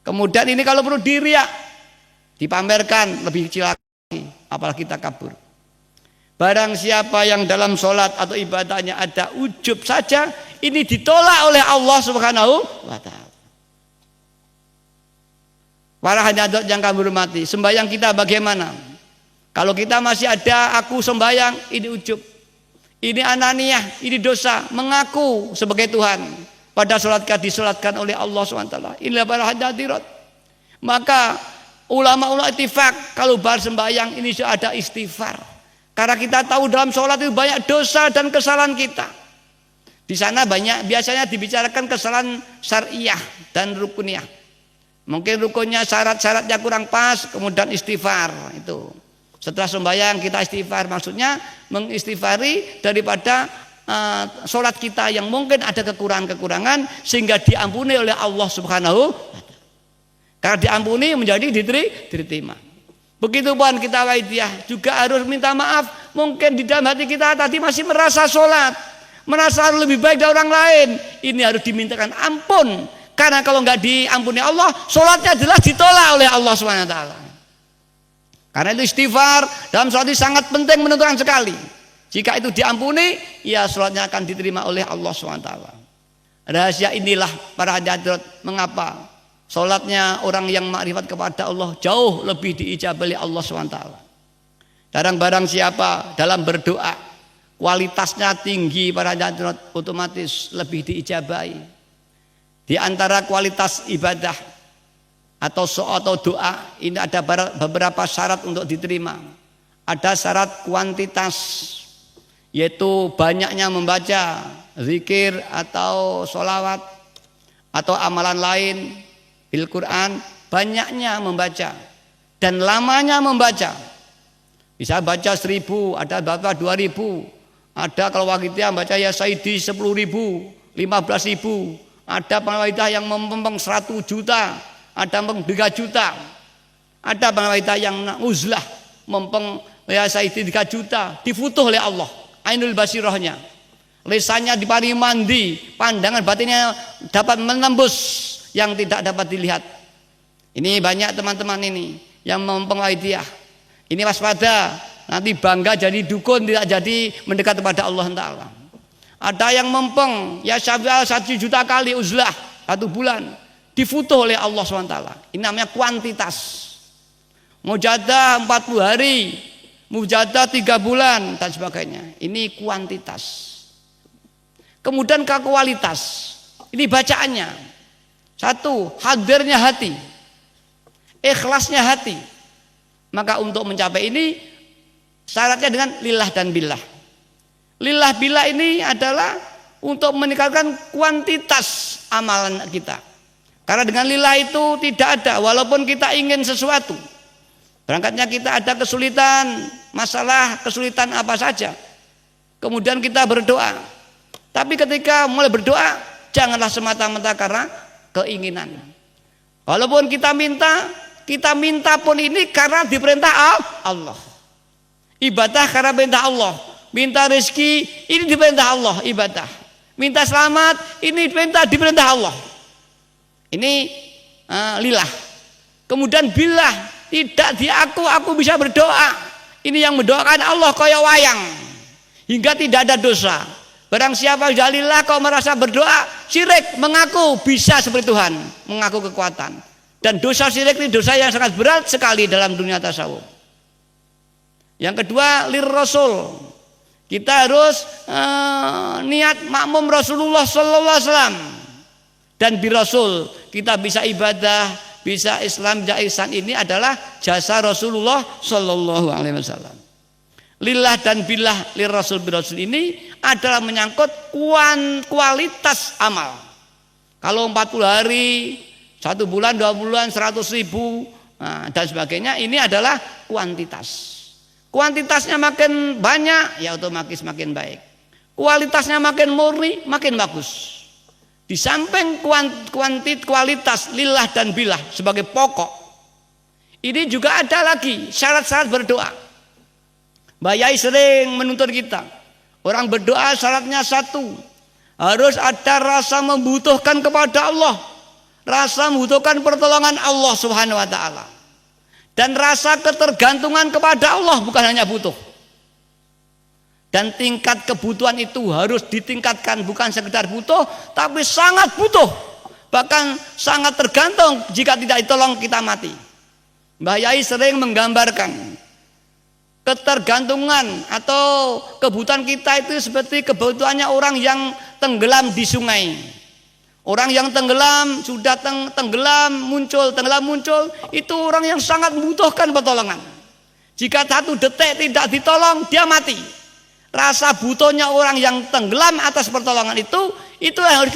[SPEAKER 1] Kemudian ini kalau perlu diriak, dipamerkan lebih kecil lagi, apalagi kita kabur. Barang siapa yang dalam sholat atau ibadahnya ada ujub saja, ini ditolak oleh Allah Subhanahu wa ta'ala. Para hadirat yang kami hormati, sembahyang kita bagaimana? Kalau kita masih ada aku sembahyang, ini ujub, ini ananiyah, ini dosa, mengaku sebagai Tuhan. Pada sholat disolatkan oleh Allah SWT. Inilah para hadirat. Maka ulama-ulama ittifaq kalau bar sembahyang ini sudah ada istighfar. Karena kita tahu dalam sholat itu banyak dosa dan kesalahan kita. Di sana banyak biasanya dibicarakan kesalahan syariah dan rukuniyah. Mungkin rukunnya syarat-syaratnya kurang pas, kemudian istighfar itu. Setelah sembahyang kita istighfar, maksudnya mengistighfari daripada sholat kita yang mungkin ada kekurangan-kekurangan sehingga diampuni oleh Allah Subhanahu wa ta'ala. Karena diampuni menjadi diterima. Begitu pun kita waidiah juga harus minta maaf. Mungkin di dalam hati kita tadi masih merasa sholat, merasa lebih baik dari orang lain. Ini harus dimintakan ampun. Karena kalau nggak diampuni Allah, sholatnya jelas ditolak oleh Allah SWT. Karena itu istighfar dalam sholat itu sangat penting, menentukan sekali. Jika itu diampuni, ya sholatnya akan diterima oleh Allah SWT. Rahasia inilah para hadirat mengapa sholatnya orang yang makrifat kepada Allah jauh lebih diijabah oleh Allah SWT. Barang siapa dalam berdoa kualitasnya tinggi para hadirat, otomatis lebih diijabahi. Di antara kualitas ibadah atau doa ini ada beberapa syarat untuk diterima. Ada syarat kuantitas, yaitu banyaknya membaca zikir atau sholawat atau amalan lain bil Quran, banyaknya membaca dan lamanya membaca. Bisa baca 1000, ada baca 2000, ada kalau wakidah baca ya Sayyidi 10.000, 15.000, ada penawaidah yang mempeng 100 juta, ada mempeng 3 juta, ada penawaidah yang uzlah mempeng ya Sayyidi 3 juta, difutuh oleh Allah, ainul basirahnya, lisannya diparingi mandi, pandangan batinnya dapat menembus yang tidak dapat dilihat. Ini banyak teman-teman ini yang mempeng waidiah. Ini waspada, nanti bangga jadi dukun, tidak jadi mendekat kepada Allah Ta'ala. Ada yang mempeng ya syafi'ah 1 juta kali uzlah 1 bulan, difutuh oleh Allah SWT. Ini namanya kuantitas. Mujadah 40 hari, mujadah 3 bulan dan sebagainya. Ini kuantitas. Kemudian ke kualitas, ini bacaannya. 1, hadirnya hati, ikhlasnya hati. Maka untuk mencapai ini syaratnya dengan lillah dan billah. Lillah billah ini adalah untuk meningkatkan kuantitas amalan kita. Karena dengan lillah itu tidak ada, walaupun kita ingin sesuatu, berangkatnya kita ada kesulitan, masalah kesulitan apa saja, kemudian kita berdoa. Tapi ketika mulai berdoa, janganlah semata-mata karena keinginan. Walaupun kita minta pun ini karena diperintah Allah. Ibadah karena perintah Allah. Minta rezeki ini diperintah Allah, ibadah. Minta selamat ini diperintah Allah. Ini lillah. Kemudian billah, tidak aku bisa berdoa. Ini yang mendoakan Allah kaya wayang, hingga tidak ada dosa. Barang siapa sudah lillah kau merasa berdoa syirik, mengaku bisa seperti Tuhan, mengaku kekuatan. Dan dosa syirik ini dosa yang sangat berat sekali dalam dunia tasawuf. Yang kedua, lir Rasul. Kita harus niat makmum Rasulullah sallallahu alaihi wasallam. Dan bi Rasul kita bisa ibadah, bisa Islam, bisa ihsan, ini adalah jasa Rasulullah sallallahu alaihi wasallam. Lillah dan billah lir Rasul bi Rasul ini adalah menyangkut kualitas amal. Kalau 40 hari, 1 bulan, 2 bulan, 100.000 dan sebagainya, ini adalah kuantitas. Kuantitasnya makin banyak, ya otomatis makin baik. Kualitasnya makin murni, makin bagus. Di samping kualitas lillah dan billah sebagai pokok, ini juga ada lagi syarat-syarat berdoa. Mbak Yai sering menuntut kita, orang berdoa syaratnya 1, harus ada rasa membutuhkan kepada Allah, rasa membutuhkan pertolongan Allah Subhanahu wa ta'ala, dan rasa ketergantungan kepada Allah, bukan hanya butuh. Dan tingkat kebutuhan itu harus ditingkatkan, bukan sekedar butuh, tapi sangat butuh, bahkan sangat tergantung. Jika tidak ditolong kita mati. Mbah Yai sering menggambarkan ketergantungan atau kebutuhan kita itu seperti kebutuhannya orang yang tenggelam di sungai. Orang yang tenggelam, sudah tenggelam muncul, itu orang yang sangat membutuhkan pertolongan. Jika 1 detik tidak ditolong, dia mati. Rasa butuhnya orang yang tenggelam atas pertolongan itu yang harus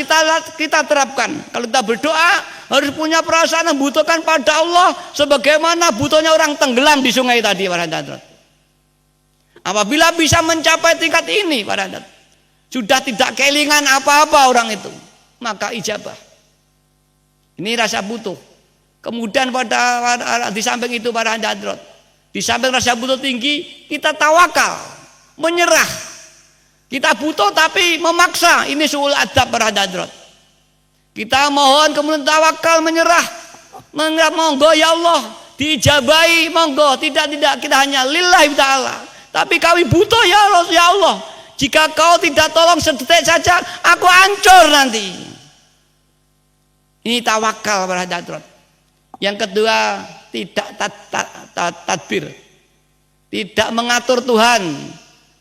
[SPEAKER 1] kita terapkan. Kalau kita berdoa, harus punya perasaan membutuhkan pada Allah sebagaimana butuhnya orang tenggelam di sungai tadi, para hadirat. Apabila bisa mencapai tingkat ini, para hadirat, sudah tidak kelingan apa-apa orang itu, maka ijabah. Ini rasa butuh. Kemudian di samping itu, para hadirat, di samping rasa butuh tinggi, kita tawakal, menyerah. Kita butuh tapi memaksa, ini suul adab, para hadirat. Kita mohon kemudian tawakal, menyerah, monggo ya Allah, diijabahi, monggo. Tidak, kita hanya lillahi ta'ala. Tapi kami butuh ya Allah. Jika kau tidak tolong sedetik saja, aku hancur nanti. Ini tawakal, para hadirat. Yang kedua, tidak tadbir, tidak mengatur Tuhan.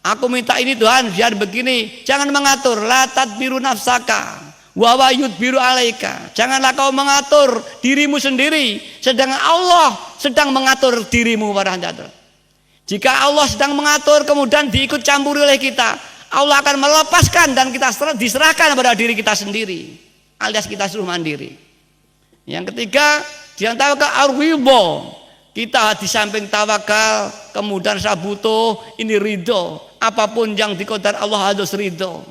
[SPEAKER 1] Aku minta ini Tuhan biar begini, jangan mengatur. La tadbiru nafsaka wa yudbiru alaika. Janganlah kau mengatur dirimu sendiri, sedangkan Allah sedang mengatur dirimu para hadirin. Jika Allah sedang mengatur kemudian diikut campuri oleh kita, Allah akan melepaskan dan kita diserahkan pada diri kita sendiri, alias kita suruh mandiri. Yang ketiga, di antara ar-ridho. Kita di samping tawakal, kemudian saya butuh ini ridho. Apapun yang diqadar Allah harus ridho.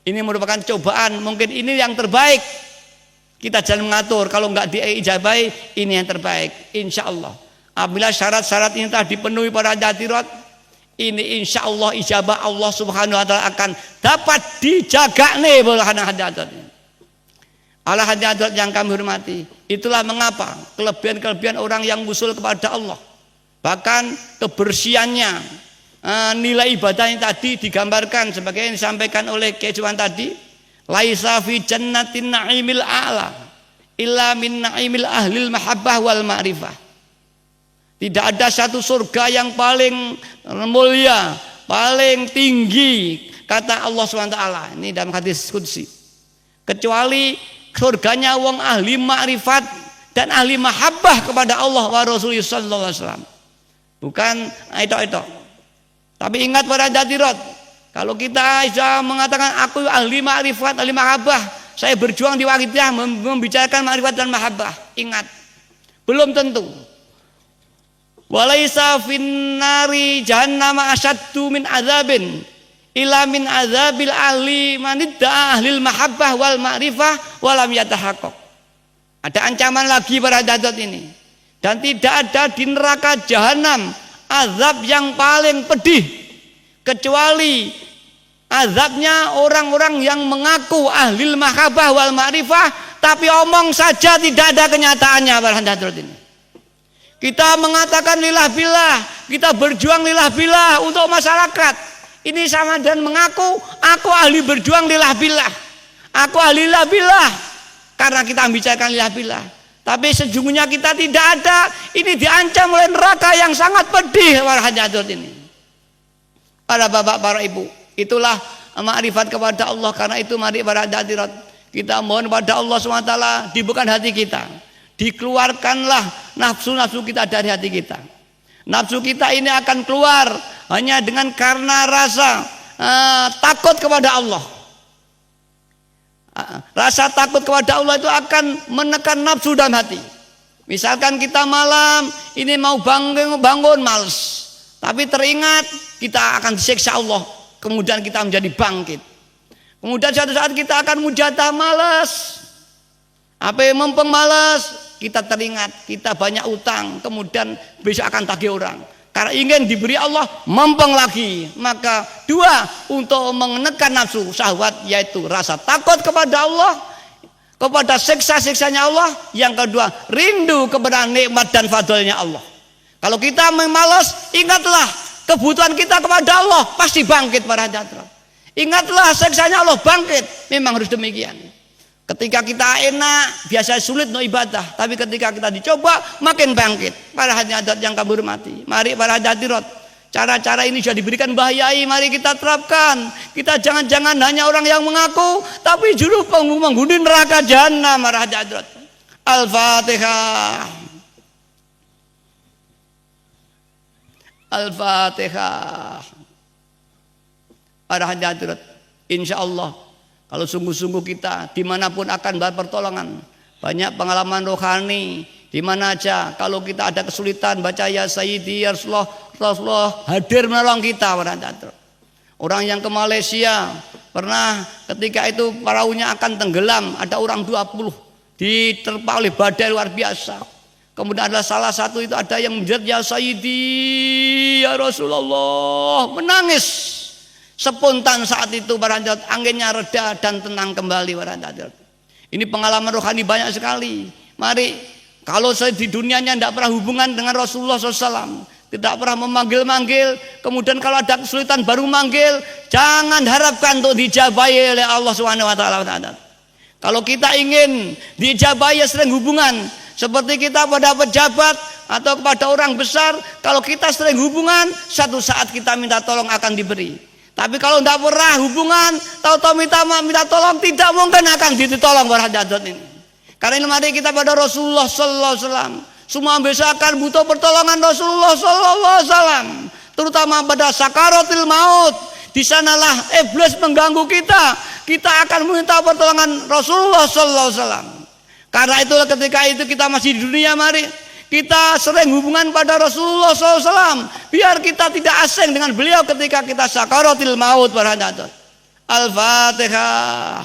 [SPEAKER 1] Ini merupakan cobaan, mungkin ini yang terbaik. Kita jangan mengatur, kalau enggak diijabahi, ini yang terbaik. Insya Allah. Apabila syarat-syarat ini telah dipenuhi para hadirat, ini insya Allah ijabah Allah Subhanahu Wa Taala akan dapat dijaga nih oleh hadirat. Allah hadirat yang kami hormati, itulah mengapa kelebihan-kelebihan orang yang usul kepada Allah, bahkan kebersihannya, nilai ibadahnya tadi digambarkan sebagai yang disampaikan oleh Kejuan tadi, laisa fi jannatin na'imil a'la illa min na'imil ahlil mahabbah wal ma'rifah. Tidak ada satu surga yang paling mulia, paling tinggi, kata Allah SWT ini dalam hadis qudsi, kecuali surganya wong ahli ma'rifat dan ahli mahabbah kepada Allah wa Rasulullah sallallahu alaihi wasallam. Bukan itu. Tapi ingat para hadirat, kalau kita bisa mengatakan aku ahli ma'rifat, ahli mahabbah, saya berjuang di waqidah membicarakan ma'rifat dan mahabbah, ingat, belum tentu. Walaisa finnari jahannama asyaddu min azabin ila min azabil ahli manidda ahlil mahabbah wal ma'rifah walam yatahaqqaq. Ada ancaman lagi pada hadirat ini, dan tidak ada di neraka jahanam azab yang paling pedih kecuali azabnya orang-orang yang mengaku ahlil mahabbah wal ma'rifah tapi omong saja, tidak ada kenyataannya pada hadirat ini. Kita mengatakan lillah billah, kita berjuang lillah billah untuk masyarakat. Ini sama dan mengaku aku ahli berjuang lillah billah, aku ahli lillah billah, karena kita membicarakan lillah billah. Tapi sejujurnya kita tidak ada. Ini diancam oleh neraka yang sangat pedih para hadirat ini. Para bapak, para ibu, itulah ma'rifat kepada Allah. Karena itu mari para hadirat, kita mohon pada Allah SWT dibukakan hati kita, dikeluarkanlah nafsu-nafsu kita dari hati kita. Nafsu kita ini akan keluar hanya dengan karena rasa takut kepada Allah. Rasa takut kepada Allah itu akan menekan nafsu dalam hati. Misalkan kita malam ini mau bangun males, tapi teringat kita akan disiksa Allah, kemudian kita menjadi bangkit. Kemudian suatu saat kita akan mujadah malas, apa yang mempeng malas, kita teringat kita banyak utang, kemudian besok akan tagih orang. Karena ingin diberi Allah, mempeng lagi. Maka dua, untuk menekan nafsu syahwat, yaitu rasa takut kepada Allah, kepada siksa-siksanya Allah. Yang kedua, rindu kepada nikmat dan fadlnya Allah. Kalau kita memalas, ingatlah kebutuhan kita kepada Allah, pasti bangkit para hadirat. Ingatlah siksanya Allah, bangkit. Memang harus demikian. Ketika kita enak, biasa sulit no ibadah, tapi ketika kita dicoba, makin bangkit. Para hadirat yang kami hormati, mari para hadirat, cara-cara ini sudah diberikan bahayai, mari kita terapkan. Kita jangan-jangan hanya orang yang mengaku, tapi juru penghuni neraka jahanam. Para hadirat, Al-Fatihah. Al-Fatihah. Para hadirat, insya Allah, kalau sungguh-sungguh kita dimanapun akan dapat pertolongan. Banyak pengalaman rohani dimana aja. Kalau kita ada kesulitan, baca ya Sayyidi ya Rasulullah hadir menolong kita. Orang yang ke Malaysia pernah ketika itu perahunya akan tenggelam, ada orang 20 diterpa oleh badai luar biasa. Kemudian ada salah satu itu ada yang menjerit ya Sayyidi ya Rasulullah, menangis. Spontan saat itu barangkali anginnya reda dan tenang kembali barangkali. Ini pengalaman rohani banyak sekali. Mari, kalau saya di dunianya tidak pernah hubungan dengan Rasulullah SAW, tidak pernah memanggil-manggil, kemudian kalau ada kesulitan baru manggil, jangan harapkan untuk dijabahi oleh Allah SWT. Kalau kita ingin dijabahi sering hubungan, seperti kita pada pejabat atau kepada orang besar, kalau kita sering hubungan, satu saat kita minta tolong akan diberi. Tapi kalau tidak pernah hubungan, tahu-tahu minta tolong, tidak mungkin akan ditolong para hadirat ini. Karena ini mari kita pada Rasulullah sallallahu alaihi wasallam. Semua akan butuh pertolongan Rasulullah sallallahu alaihi wasallam, terutama pada sakaratil maut. Di sanalah iblis mengganggu kita. Kita akan meminta pertolongan Rasulullah sallallahu alaihi wasallam. Karena itulah ketika itu kita masih di dunia, mari kita sering hubungan pada Rasulullah SAW, biar kita tidak asing dengan beliau ketika kita sakaratil maut. Al-Fatihah.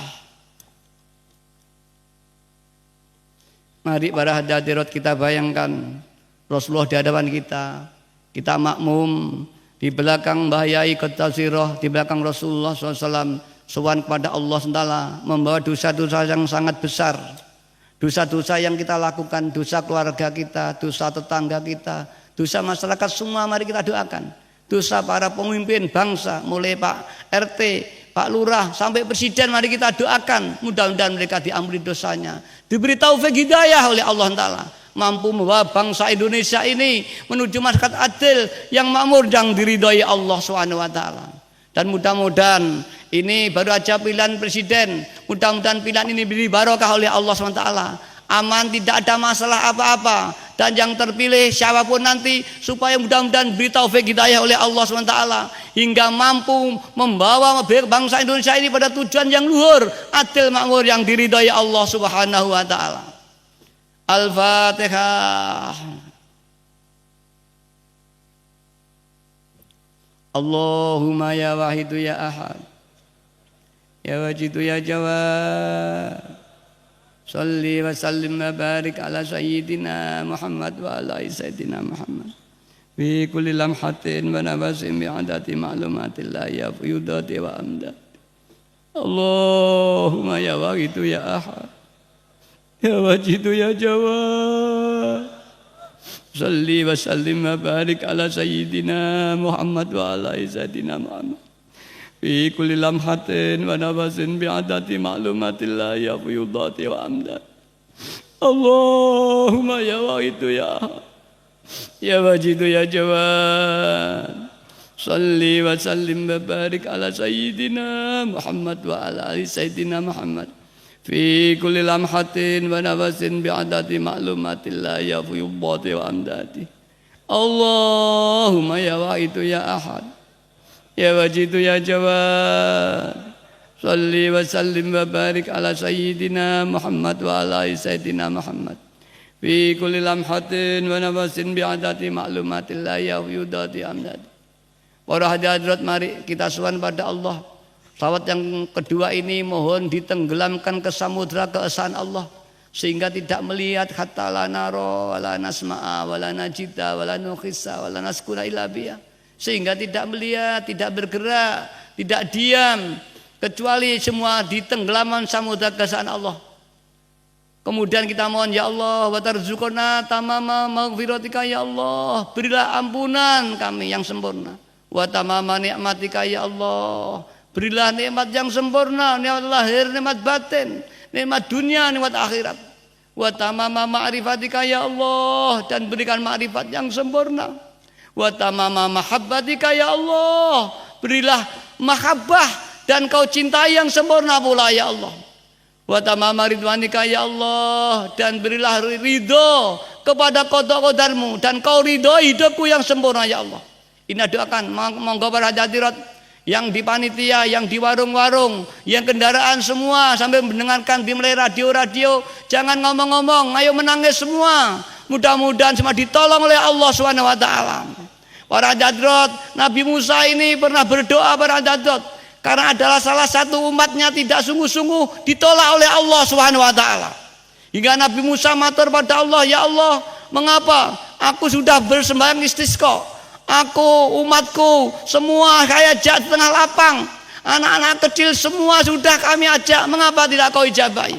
[SPEAKER 1] Mari para hadirat kita bayangkan Rasulullah di hadapan kita. Kita makmum di belakang Mbah Yai Qadasirah, di belakang Rasulullah SAW, sowan kepada Allah SWT, membawa dosa-dosa yang sangat besar. Dosa-dosa yang kita lakukan, dosa keluarga kita, dosa tetangga kita, dosa masyarakat semua mari kita doakan. Dosa para pemimpin bangsa, mulai Pak RT, Pak Lurah sampai Presiden, mari kita doakan. Mudah-mudahan mereka diampuni dosanya, diberi taufik hidayah oleh Allah Ta'ala, mampu membawa bangsa Indonesia ini menuju masyarakat adil yang makmur, yang diridhoi Allah SWT. Dan mudah-mudahan ini baru aja pilihan presiden, mudah-mudahan pilihan ini beri barokah oleh Allah SWT. Aman, tidak ada masalah apa-apa. Dan yang terpilih siapapun nanti, supaya mudah-mudahan beri taufik hidayah oleh Allah SWT, hingga mampu membawa bangsa Indonesia ini pada tujuan yang luhur, adil makmur, yang diridhoi Allah Subhanahu wa Ta'ala. Al-Fatihah. Allahumma ya wahidu ya ahad, ya wajidu ya jawad, salli wa sallim wa barik ala sayyidina Muhammad wa ala sayyidina Muhammad fi kulli lamhatin wa nafasin bi'adati ma'lumatillah ya fuyudati wa amdad. Allahumma ya wahidu ya ahad, ya wajidu ya jawad, salli wa sallim wa barik ala sayyidina Muhammad wa ala sayyidina Muhammad fi kulli lamhatin wa nafasin bi'adati ma'lumatillah ya fuyudati wa amdad. Allahumma ya wahidu ya ahad, ya wajidu ya jawad, salli wa sallim wa barik ala sayyidina Muhammad wa ala sayyidina Muhammad fi kulli lamhatin wa nafasin bi'adati ma'lumatillah ya fuyudati wa amdati. Allahumma ya wahidu ya ahad, ya wajidu ya jawad, salli wa sallim wa barik ala sayyidina Muhammad wa ala sayyidina Muhammad fi kulli lamhatin wa nafasin bi'adati ma'lumatillah ya fuyudati wa amdati. Para hadirat, mari kita sowan pada Allah. Salawat yang kedua ini mohon ditenggelamkan ke samudra keesaan Allah, sehingga tidak melihat hatta la nara wa la nasma'a wa la najida wa la nukhissa wa la naskura illa biya, sehingga tidak melihat, tidak bergerak, tidak diam, kecuali semua ditenggelamkan samudra keesaan Allah. Kemudian kita mohon, ya Allah, wa tarzuqna tamama maghfiratika, ya Allah, berilah ampunan kami yang sempurna, wa tamama nikmatika, ya Allah, berilah nikmat yang sempurna, nikmat lahir, nikmat batin, nikmat dunia, nikmat akhirat. Wa tamama ma'rifatika, ya Allah, dan berikan ma'rifat yang sempurna. Wa tamama mahabbatika, ya Allah, berilah mahabbah dan kau cintai yang sempurna pula, ya Allah. Wa tamama ridwanika, ya Allah, dan berilah ridho kepada qada-qadarmu, dan kau ridho hidupku yang sempurna, ya Allah. Ini doakan, monggo para hadirat yang di panitia, yang di warung-warung, yang kendaraan semua, sampai mendengarkan di mulai radio-radio, jangan ngomong-ngomong, ayo menangis semua. Mudah-mudahan semua ditolong oleh Allah SWT. Para hadirat, Nabi Musa ini pernah berdoa para hadirat, karena adalah salah satu umatnya tidak sungguh-sungguh, ditolak oleh Allah SWT. Hingga Nabi Musa matur pada Allah, ya Allah, mengapa aku sudah bersembahyang istisqa, aku, umatku, semua kayak ajak di tengah lapang, anak-anak kecil semua sudah kami ajak, mengapa tidak kau ijabahi?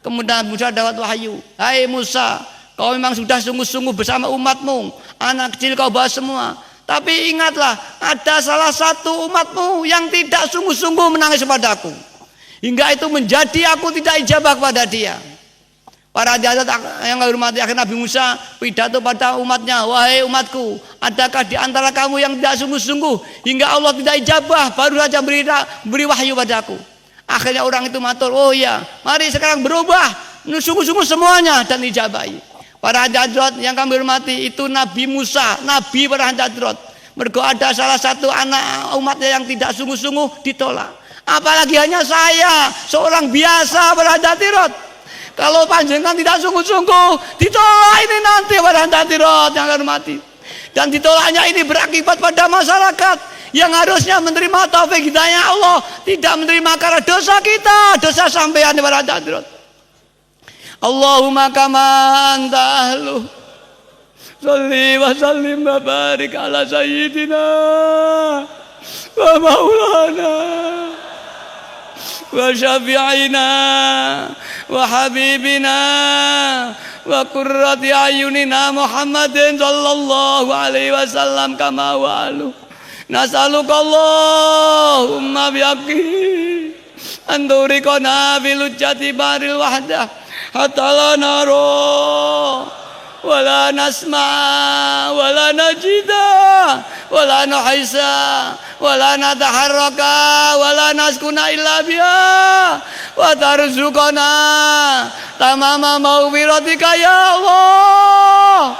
[SPEAKER 1] Kemudian Musa dapat wahyu, hai Musa, kau memang sudah sungguh-sungguh bersama umatmu, anak kecil kau bawa semua, tapi ingatlah, ada salah satu umatmu yang tidak sungguh-sungguh menangis kepadaku, hingga itu menjadi aku tidak ijabah kepada dia. Para hadirat yang hormati akhirnya Nabi Musa pidato pada umatnya, wahai umatku, adakah di antara kamu yang tidak sungguh-sungguh hingga Allah tidak ijabah baru saja beri wahyu padaku. Akhirnya orang itu matur, oh iya, mari sekarang berubah, sungguh-sungguh semuanya dan ijabahi. Para hadirat yang kami hormati, itu Nabi Musa, Nabi para hadirat. Mergo ada salah satu anak umatnya yang tidak sungguh-sungguh ditolak. Apalagi hanya saya, seorang biasa para hadirat. Kalau panjenengan tidak sungguh-sungguh, ditolak ini nanti para hadirat yang hormati. Dan ditolaknya ini berakibat pada masyarakat yang harusnya menerima taufik hidayah Allah, tidak menerima karena dosa kita, dosa sampean para hadirat. Allahumma kama anta ahlu, sholli wa sallim wa barik ala sayyidina wa maulana wa syafi'ina wa habibina wa qurrati ayunina Muhammadin sallallahu alaihi wasallam kama wa'alu. Nas'aluka Allahumma bihaqqi an turiqana bil hujjati baril wahdah hatta la nara wa la nasma wa la najida wa la nuhisa wa la nataharraka wa la naskuna illa biha wa tarzuqana tamama maghfiratika ya Allah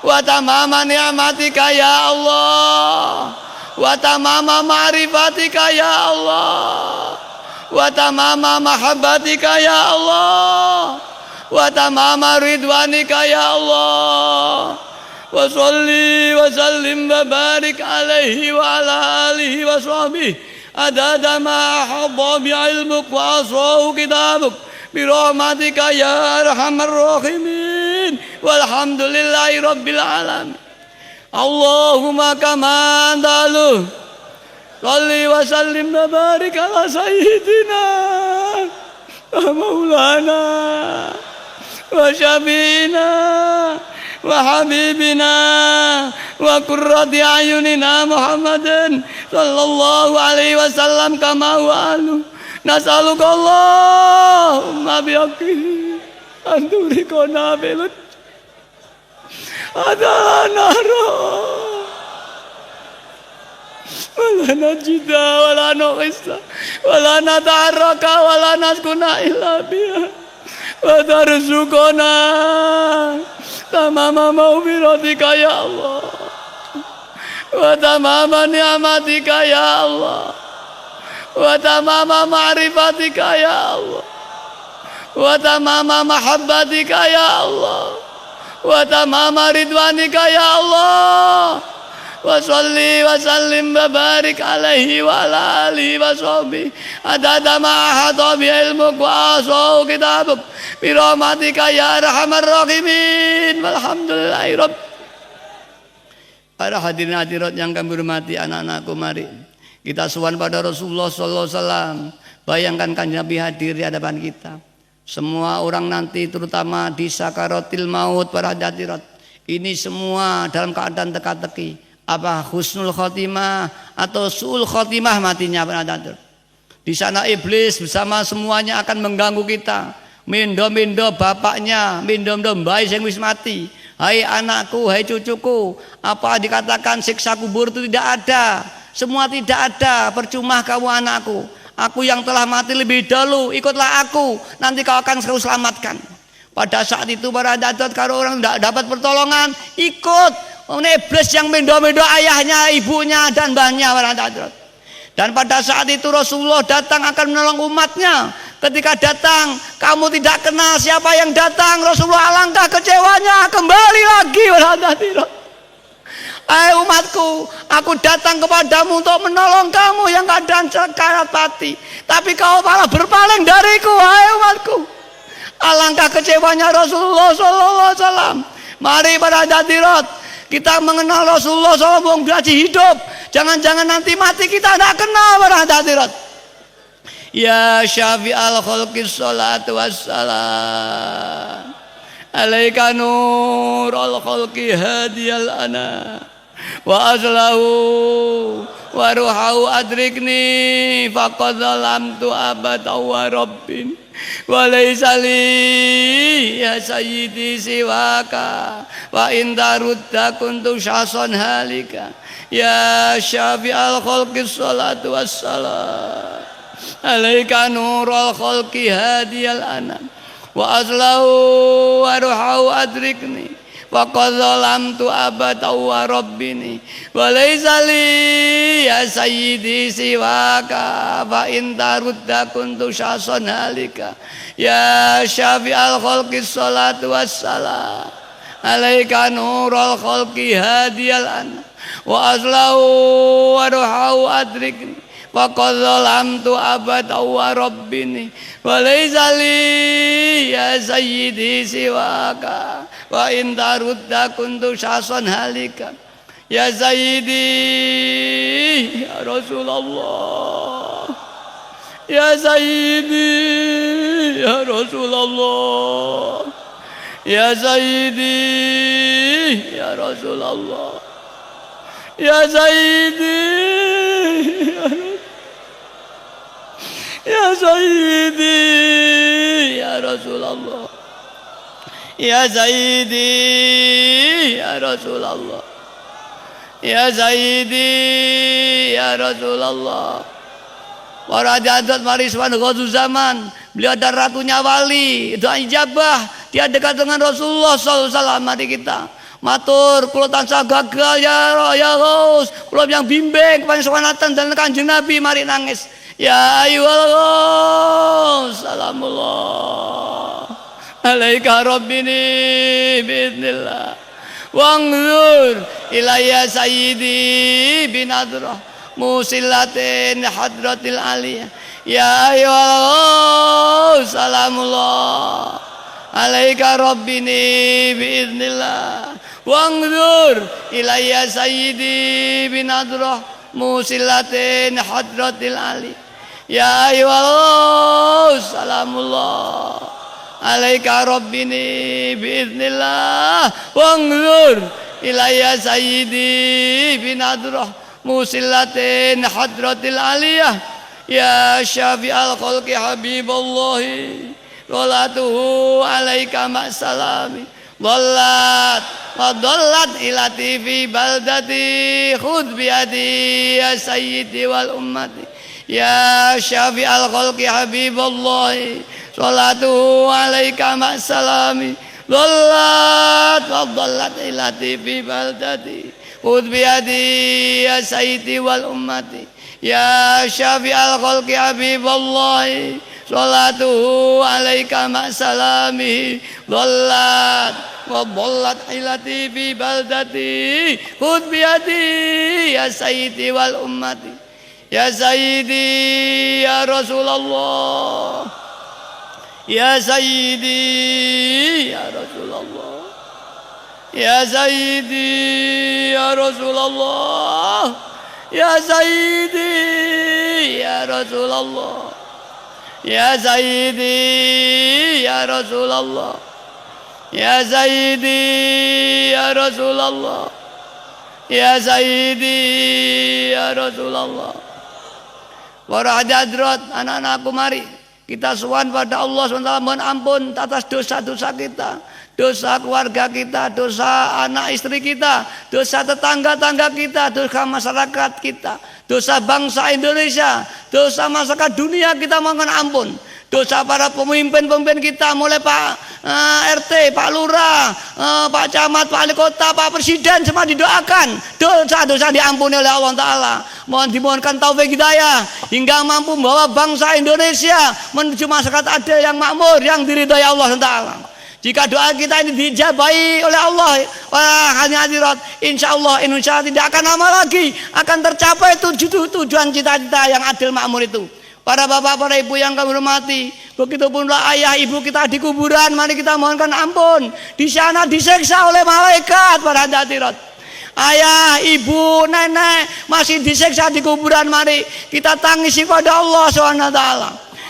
[SPEAKER 1] wa tamama ni'matika ya Allah wa tamama ma'rifatika ya Allah wa tamama mahabbatika ya Allah wa tamama ridwanika ya Allah wa salli wa sallim wa barik alaihi wa ala alihi wa sahbihi adada ma hadda bi ilmuk wa asrahu kitabuk bi rahmatika ya arhamar rahimin walhamdulillahi rabbil alamin. Allahumma kama antalu salli wa sallim wa barik ala sayyidina wa maulana wa syafi'ina wa habibina wa qurrati ayunina Muhammadin sallallahu alaihi wasallam kama wa'alu. Nas'aluka Allahumma bihaqqi an turiqana bil adana wala najida wala nuqisa wala nataharraka wala naskuna illa biha wa tarzuqana tamama maghfiratika ya Allah wa tamama ni'matika ya Allah wa tamama ma'rifatika ya Allah wa tamama mahabbatika ya Allah wa tamama ridwanika ya Allah wa salli wa sallim wa barik alaihi wa ala alihi wa sahbihi adada ma ahata bi ilmuk wa asau kitabuk bi rahmatika ya arhamar rahimin walhamdulillahi rabb. Para hadirin hadirat yang kami hormati, anak-anakku, mari kita sowan pada Rasulullah sallallahu alaihi wasallam. Bayangkan Kanjeng Nabi hadir di hadapan kita. Semua orang nanti terutama di sakaratil maut para hadirat ini semua dalam keadaan teka-teki. Apa husnul khotimah atau su'ul khotimah matinya para hadirat. Di sana iblis bersama semuanya akan mengganggu kita. Mindo-mindo bapaknya, mindo-mindo mbah sing wis mati. Hai anakku, hai cucuku, apa dikatakan siksa kubur itu tidak ada. Semua tidak ada, percuma kamu anakku. Aku yang telah mati lebih dahulu, ikutlah aku, nanti kau akan selalu selamatkan. Pada saat itu para hadirat kalau orang tidak dapat pertolongan, ikut iblis yang mendo-mendo ayahnya, ibunya dan mbahnya para hadirat. Dan pada saat itu Rasulullah datang akan menolong umatnya. Ketika datang, kamu tidak kenal siapa yang datang. Rasulullah alangkah kecewanya, kembali lagi para hadirat. Hai umatku, aku datang kepadamu untuk menolong kamu yang keadaan sekarat mati, tapi kau malah berpaling dariku. Hai umatku, alangkah kecewanya Rasulullah SAW. Mari para hadirat, kita mengenal Rasulullah SAW gaji hidup. Jangan-jangan nanti mati kita tidak kenal para hadirat. Ya syafi'al khalqi sholatu wassalam alaika nurul khalqi hadiyal ana wa azlahu wa ruhahu adrikni faqad zalamtu abada wa rabbin Walaysa li ya sayyidi siwaka wa in tarudda kuntu syason halika ya syafi'al khalqi sholatu wassalam alaika nurul khalqi hadiyal anam wa aslahu wa ruhau adrikni wa qad zalamtu abada wa rabbini wa laysa li ya sayyidi siwaka fa in tarudda kuntu syason halika ya syafi'al khalqi sholatu wassalam alaika nurul khalqi hadiyal anam wa aslahu wa ruhau adrikni wa qad zalamtu abada wa rabbini wa laysa li ya sayyidi siwaka wa in tarudda kuntu syason halika ya sayyidi ya Rasulullah ya sayyidi ya Rasulullah ya sayyidi ya Rasulullah ya sayyidi ya sayyidi ya Rasulullah ya sayyidi ya Rasulullah ya sayyidi ya Rasulullah. Para jadat mariswan ghazu zaman, beliau adalah ratunya wali, doa ijabah, dia dekat dengan Rasulullah sallallahu alaihi wasallam. Mari kita matur kula tansah gagal ya Ghaus, kula yang bimbing kepada sawanatan dan Kanjeng Nabi, mari nangis. Ya ayyuhal Ghaus, salamullah alaika rabbini biidznillah wangzur ilayya sayyidi binadrah musillatin hadratil aliyah ya ayyuhal Ghaus, salamullah alaika rabbini biidznillah wangzur ilayya sayyidi binadrah musillatin hadratil aliyah ya ayyuhal Ghaus, salamullah alaika rabbini biidznillah wangzur ilayya sayyidi binadrah musillatin hadratil aliyah ya syafi'al khalqi habiballahi salatuhu alaika ma'salami dhallat wa dhallat ilati fi baldati khudh biyadi ya sayyidi wal ummati ya syafi'al khalqi habiballahi salatuhu alaika ma'salami dhallat wa dhallat ilati fi baldati khudh biyadi ya sayyidi wal ummati ya syafi'al khalqi habiballahi salatuhu alaika ma'salami dhallat wa dhallat ilati fi baldati khudh biyadi ya sayyidi wal ummati ya sayyidi ya Rasulullah ya sayyidi ya Rasulullah ya sayyidi ya Rasulullah ya sayyidi ya Rasulullah ya sayyidi ya Rasulullah ya sayyidi ya Rasulullah ya sayyidi ya Rasulullah. Para hadirat anak-anakku, mari kita sowan pada Allah SWT mohon ampun atas dosa-dosa kita, dosa keluarga kita, dosa anak istri kita, dosa tetangga-tangga kita, dosa masyarakat kita, dosa bangsa Indonesia, dosa masyarakat dunia kita mohon ampun. Dosa para pemimpin-pemimpin kita mulai Pak RT, Pak Lurah, Pak Camat, Pak Wali Kota, Pak Presiden semua didoakan dosa-dosa diampuni oleh Allah Ta'ala. Mohon dimohonkan taufik hidayah hingga mampu membawa bangsa Indonesia menuju masyarakat adil yang makmur yang diridhai Allah Ta'ala. Jika doa kita ini dijabahi oleh Allah, hanya hadirat, insya Allah Indonesia tidak akan lama lagi akan tercapai tujuan cita-cita yang adil makmur itu. Para bapak, para ibu yang kami hormati, begitupunlah ayah ibu kita di kuburan, mari kita mohonkan ampun. Di sana disiksa oleh malaikat para hadirat. Ayah, ibu, nenek masih disiksa di kuburan, mari kita tangisi pada Allah SWT.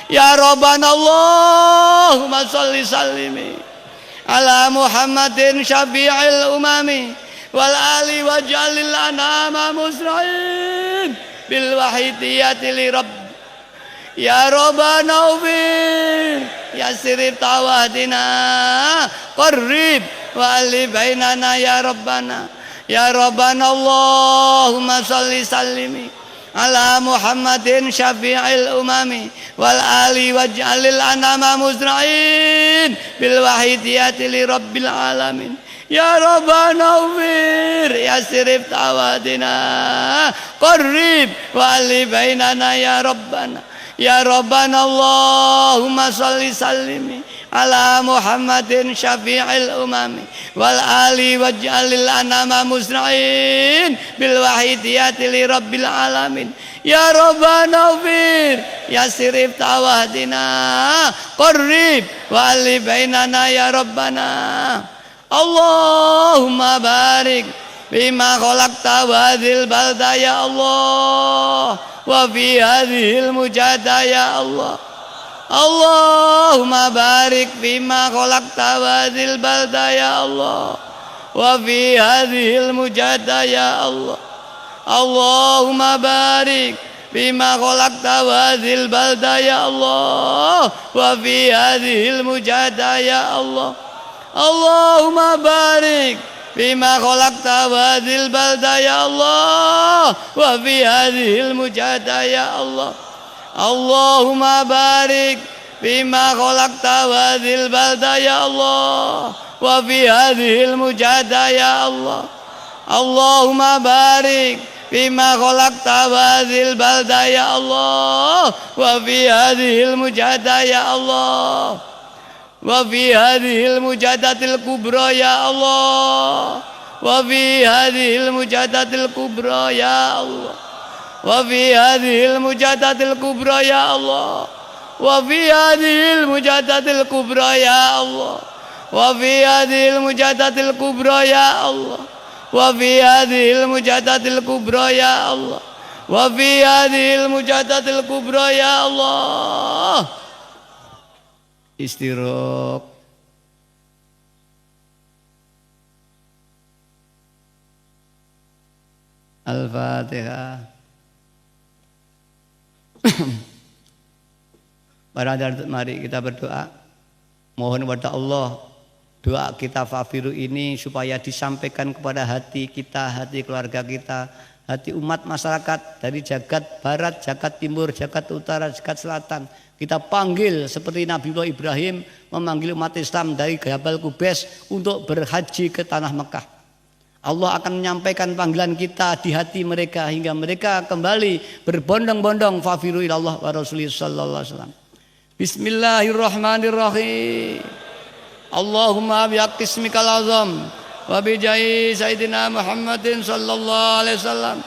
[SPEAKER 1] Ya Rabbana Allahumma sholli sallimi ala Muhammadin syafi'il umami wal ali waj'alil anama musra'in bil wahidiyati li rabb ya Rabbana ufir yassir tawahdina qarrib wali bainana ya rabbana Allahumma shalli sallimi ala Muhammadin syafi'il umami wal ali waj'alil anama muzra'in bil wahidiyati li rabbil alamin ya rabbana ufir yassir tawahdina qarrib wali bainana ya rabbana Allahumma shalli sallimi ala Muhammadin syafi'il umami wal ali waj'alil anama musra'in bil wahidiyati li rabbil alamin ya rabbana ufir yassir tawahdina qarrib wali bainana ya rabbana Allahumma barik bima khalaqta wa hadhil balda ya Allah wa fi hadhil mujahada ya Allah Allahumma barik bima khalaqta wa hadhil balda ya Allah wa fi hadhil mujahada ya Allah Allahumma barik bima khalaqta wa hadhil balda ya Allah wa fi hadhil mujahada ya Allah Allahumma barik bima khalaqta wa hadhil balda ya Allah wa fi hadhil mujahada ya Allah Allahumma barik bima khalaqta wa hadhil balda ya Allah wa fi hadhil mujahada ya Allah Allahumma barik bima khalaqta wa hadhil balda ya Allah wa fi hadhil mujahada ya Allah wa fi hadhil mujahadatil kubra ya Allah wa fi hadhil mujahadatil kubra ya Allah wa fi hadhil mujahadatil kubra ya Allah wa fi hadhil mujahadatil kubra ya Allah wa fi hadhil mujahadatil kubra ya Allah wa fi hadhil mujahadatil kubra ya Allah wa fi hadhil mujahadatil kubra ya Allah istiraq Al-Fatihah. Para hadirin, mari kita berdoa. Mohon kepada Allah doa kita fafiru ini supaya disampaikan kepada hati kita, hati keluarga kita, hati umat masyarakat dari jagat barat, jagat timur, jagat utara, jagat selatan. Kita panggil seperti Nabiullah Ibrahim memanggil umat Islam dari Jabal Qubais untuk berhaji ke tanah Mekah. Allah akan menyampaikan panggilan kita di hati mereka hingga mereka kembali berbondong-bondong fafiru ilallah wa rasulih sallallahu alaihi wasallam. Bismillahirrahmanirrahim. Allahumma bihaqqi ismikal azam wa bi jahi sayyidina Muhammadin sallallahu alaihi wasallam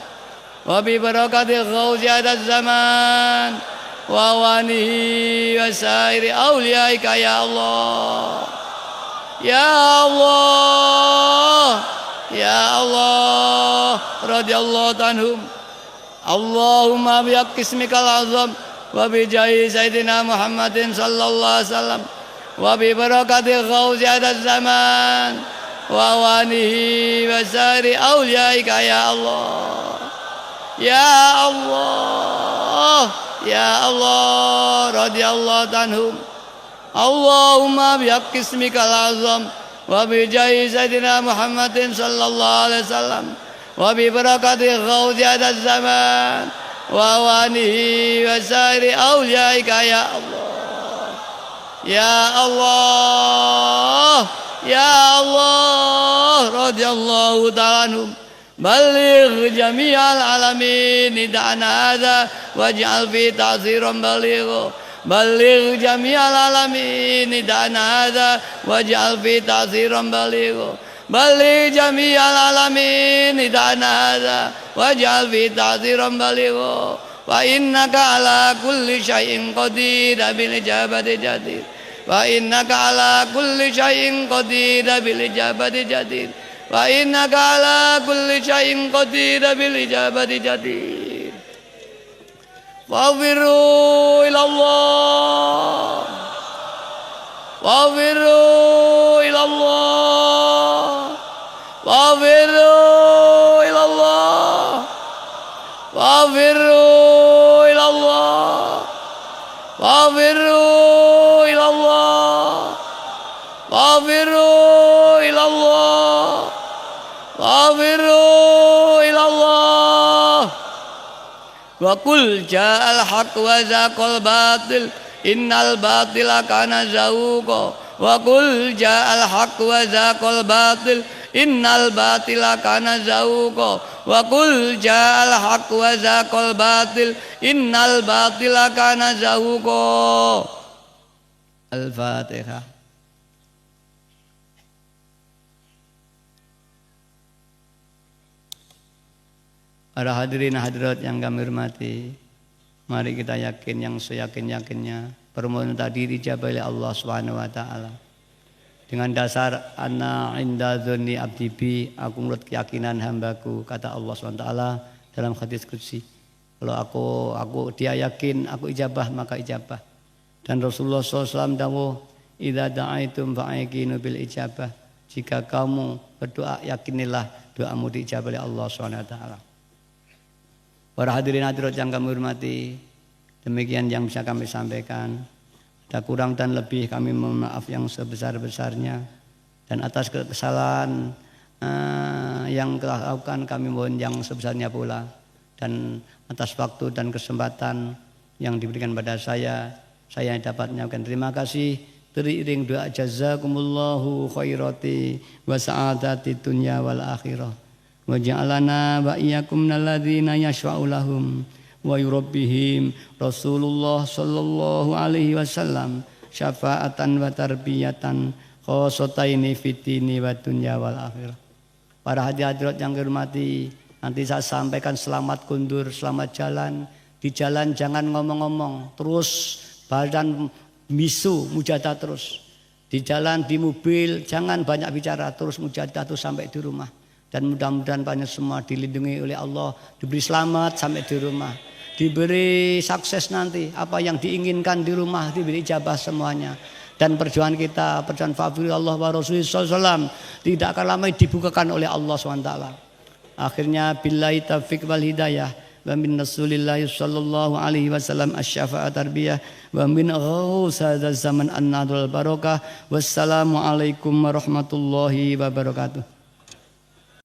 [SPEAKER 1] wa bi barakati ghauzi hadaz zaman wa wanihi wa sairi awliyaika ya Allah ya Allah ya Allah radhiyallahu anhum. Allahumma bihaqqi ismikal azam wa bi jahi sayyidina Muhammadin sallallahu alaihi wasallam wa bi barakati ghauzi hadaz zaman wa wanihi wa sairi awliyaika ya Allah ya Allah ya Allah radhiyallahu anhum. Allahumma bihaqqi ismikal azam wa bi jahi sayyidina Muhammadin sallallahu alaihi wasallam wa bi barakati ghauzi hadaz zaman wa wanihi wa sairi awliyaika ya Allah ya Allah ya Allah radhiyallahu ta'ala anhum. Baligh jami'al alamin nida'ana hadha waj'al fi ta'ziran baligh. Baligh jami'al alamin nida'ana hadha waj'al fi ta'ziran baligh. Baligh jami'al alamin nida'ana hadha waj'al fi ta'ziran baligh. Wa innaka ala kulli syai'in qadir bil ijabati jadir. Wa innaka ala kulli syai'in qadir bil ijabati jadir. Wa innaka ala kulli syai'in qadir bil ijabati jadir. Wafiru ilallah wafiru ilallah wafiru ilallah wafiru ilallah wafiru ilallah Fafiru ilallah. Fafiru ilallah. Wa qul ja'al haqq wa zaqal batil innal batila kana zahuqa. Wa qul ja'al haqq wa zaqal batil innal batila kana zahuqa. Wa qul ja'al haqq wa zaqal batil innal batila kana zahuqa. Al-Fatihah. Para hadirin hadirat yang kami hormati, mari kita yakin yang seyakin-yakinnya permohonan tadi dijabah oleh Allah Subhanahu wa taala. Dengan dasar ana inda dzanni abdi bi, aku menurut keyakinan hambaku, kata Allah Subhanahu wa taala dalam hadis qudsi. Kalau aku dia yakin aku ijabah maka ijabah. Dan Rasulullah SAW dawuh, idza da'aitum fa'aqinu bil ijabah. Jika kamu berdoa yakinilah doamu diijabah oleh Allah Subhanahu wa taala. Para hadirin hadirat yang kami hormati, demikian yang bisa kami sampaikan. Ada kurang dan lebih kami mohon maaf yang sebesar-besarnya. Dan atas kesalahan yang telah lakukan kami mohon yang sebesarnya pula. Dan atas waktu dan kesempatan yang diberikan pada saya dapat menyampaikan terima kasih. Teriring doa jazakumullahu khairati wa sa'adati dunya wal akhirah. Wa ja'alana wa iyyakum minalladzina yashfa'u lahum wa yurabbihim Rasulullah sallallahu alaihi wasallam syafa'atan wa tarbiyatan khosotaini fitini wa dunya wal akhirah. Para hadirat yang dihormati, nanti saya sampaikan selamat kundur, selamat jalan. Di jalan jangan ngomong-ngomong, terus badan misu mujadah terus. Di jalan, di mobil jangan banyak bicara, terus mujadah terus sampai di rumah. Dan mudah-mudahan banyak semua dilindungi oleh Allah, diberi selamat sampai di rumah, diberi sukses nanti apa yang diinginkan di rumah, diberi ijabah semuanya. Dan perjuangan kita, perjuangan fafir Allah wa Rasulullah SAW tidak akan lama dibukakan oleh Allah SWT. Akhirnya billahi taufiq wal hidayah wa min Rasulillah sallallahu alaihi wasallam asy-syafa'at tarbiyah wa min ghausadz zaman an-nadul barakah. Wassalamu alaikum warahmatullahi wabarakatuh.